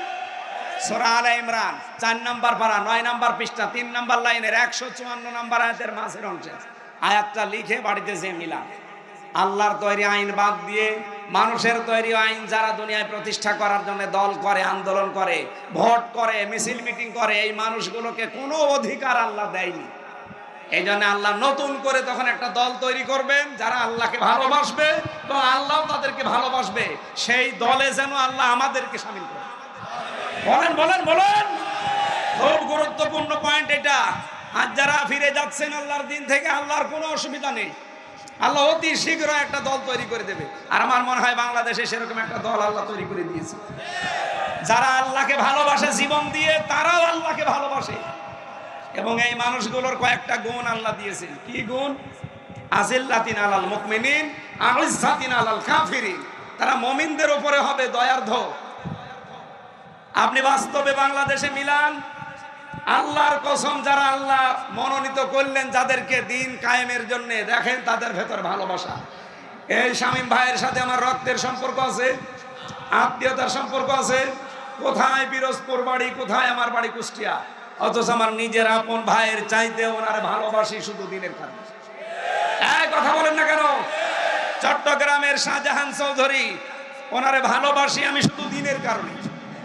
সূরা আলে ইমরান 4 নম্বর পারা 9 নম্বর পৃষ্ঠা 3 নম্বর লাইনের 154 নম্বর আয়াতের মাঝের অংশে আয়াতটা লিখে বাড়িতে যে মিলান। আল্লাহর তৈরি আইন বাদ দিয়ে মানুষের তৈরি আইন যারা দুনিয়ায় প্রতিষ্ঠা করার জন্য দল করে, আন্দোলন করে, ভোট করে, মিছিল মিটিং করে, এই মানুষগুলোকে কোনো অধিকার আল্লাহ দেয়নি। এই জন্য আল্লাহ নতুন করে তখন একটা দল তৈরি করবেন যারা আল্লাহকে ভালোবাসবে এবং আল্লাহ তাদেরকে ভালোবাসবে। সেই দলে যেন আল্লাহ আমাদেরকে শামিল করে। বলেন বলেন বলেন। খুব গুরুত্বপূর্ণ পয়েন্ট এটা। আজ যারা ফিরে যাচ্ছেন আল্লাহর দিন থেকে, আল্লাহর কোনো অসুবিধা নেই, আল্লাহ অতি শীঘ্র একটা দল তৈরি করে দেবে। আর আমার মনে হয় বাংলাদেশে সেরকম একটা দল আল্লাহ তৈরি করে দিয়েছে। যারা আল্লাহকে ভালোবাসে জীবন দিয়ে, তারাও আল্লাহকে ভালোবাসে। এবং এই মানুষগুলোর কয়েকটা গুণ আল্লাহ দিয়েছেন। কি গুণ? আজিল্লাতিন আলাল মুমিনিন আইজ্জাতিন আলাল কাফিরিন। তারা মুমিনদের উপরে হবে দয়ার্ধ। আপনি বাস্তবে বাংলাদেশে মিলান, আল্লাহর কসম, যারা আল্লাহ মনোনীত করলেন যাদেরকে দিন কায়েমের জন্য, দেখেন তাদের ভেতর ভালোবাসা। এই শামীম ভাইয়ের সাথে আমার রক্তের সম্পর্ক আছে, আত্মীয়তার সম্পর্ক আছে। কোথায় পিরোজপুর বাড়ি, কোথায় আমার বাড়ি কুষ্টিয়া, অথচ আমার নিজের আপন ভাইয়ের চাইতে ওনার ভালোবাসি শুধু দিনের কারণে। এক কথা বলেন না কেন? চট্টগ্রামের শাহজাহান চৌধুরী, ওনারে ভালোবাসি আমি শুধু দিনের কারণে।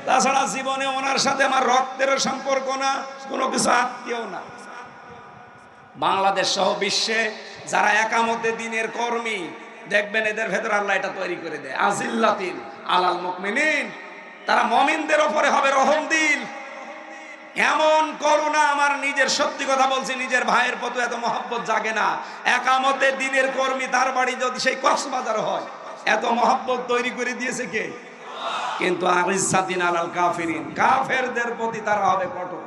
তাছাড়া জীবনে ওনার সাথে আমার রক্তের সম্পর্ক না, কোনো কিছু আত্মীয় না। বাংলাদেশ সহ বিশ্বে যারা একামতে দিনের কর্মী, দেখবেন এদের ভেতর আল্লাহ এটা তৈরি করে দেয়। আজিল্লাতিন আলাল মুমিনিন তারা মুমিনদের উপরে হবে রহম দিল। এমন করুণা, আমার নিজের সত্যি কথা বলছি, নিজের ভাইয়ের প্রতি এত মহব্বত জাগে না। একামতে দিনের কর্মী, তার বাড়ি যদি সেই কক্সবাজার হয়, এত মহব্বত তৈরি করে দিয়েছে কে? কিন্তু আরিসাতিন আলাল কাফিরিন, কাফেরদের প্রতি তারা হবে কঠোর।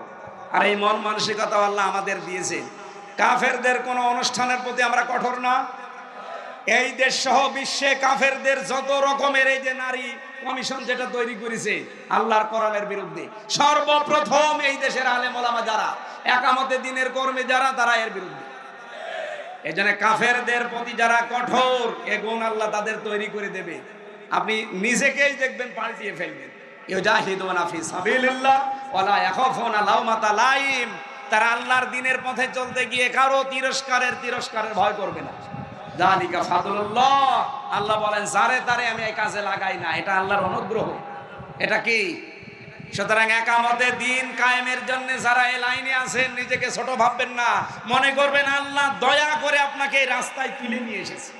আর এই মন মানসিকতা আল্লাহ আমাদের দিয়েছে। কাফেরদের কোন অনুষ্ঠানের প্রতি আমরা কঠোর না। এই দেশ সহ বিশ্বে কাফেরদের যত রকমের এই যে নারী কমিশন যেটা তৈরি করেছে আল্লাহর কোরআনের বিরুদ্ধে, সর্বপ্রথম এই দেশের আলেম ওলামা যারা, একামতে দিনের কর্মী যারা, তারা এর বিরুদ্ধে। এই জন্য কাফেরদের প্রতি যারা কঠোর, এ গুণ আল্লাহ তাদের তৈরি করে দেবে। আপনি নিজেকেই দেখবেন পাল্টিয়ে ফেলবেন। ইউজাহিদুনা ফি সাবিলিল্লাহ ওয়ালা ইয়াখাফুনা লাওমাতা লাইম। তারা আল্লাহর দ্বীনের পথে চলতে গিয়ে কারো তিরস্কারের ভয় করবে না। যালিকা ফাদলুল্লাহ, আল্লাহ বলেন যারে তারে আমি এই কাজে লাগাই না, এটা আল্লাহর অনুগ্রহ। এটা কি? সুতরাং একামতে দিন কায়েমের জন্য যারা এই লাইনে আছেন, নিজেকে ছোট ভাববেন না, মনে করবেন আল্লাহ দয়া করে আপনাকে এই রাস্তায় তুলে নিয়ে এসেছে।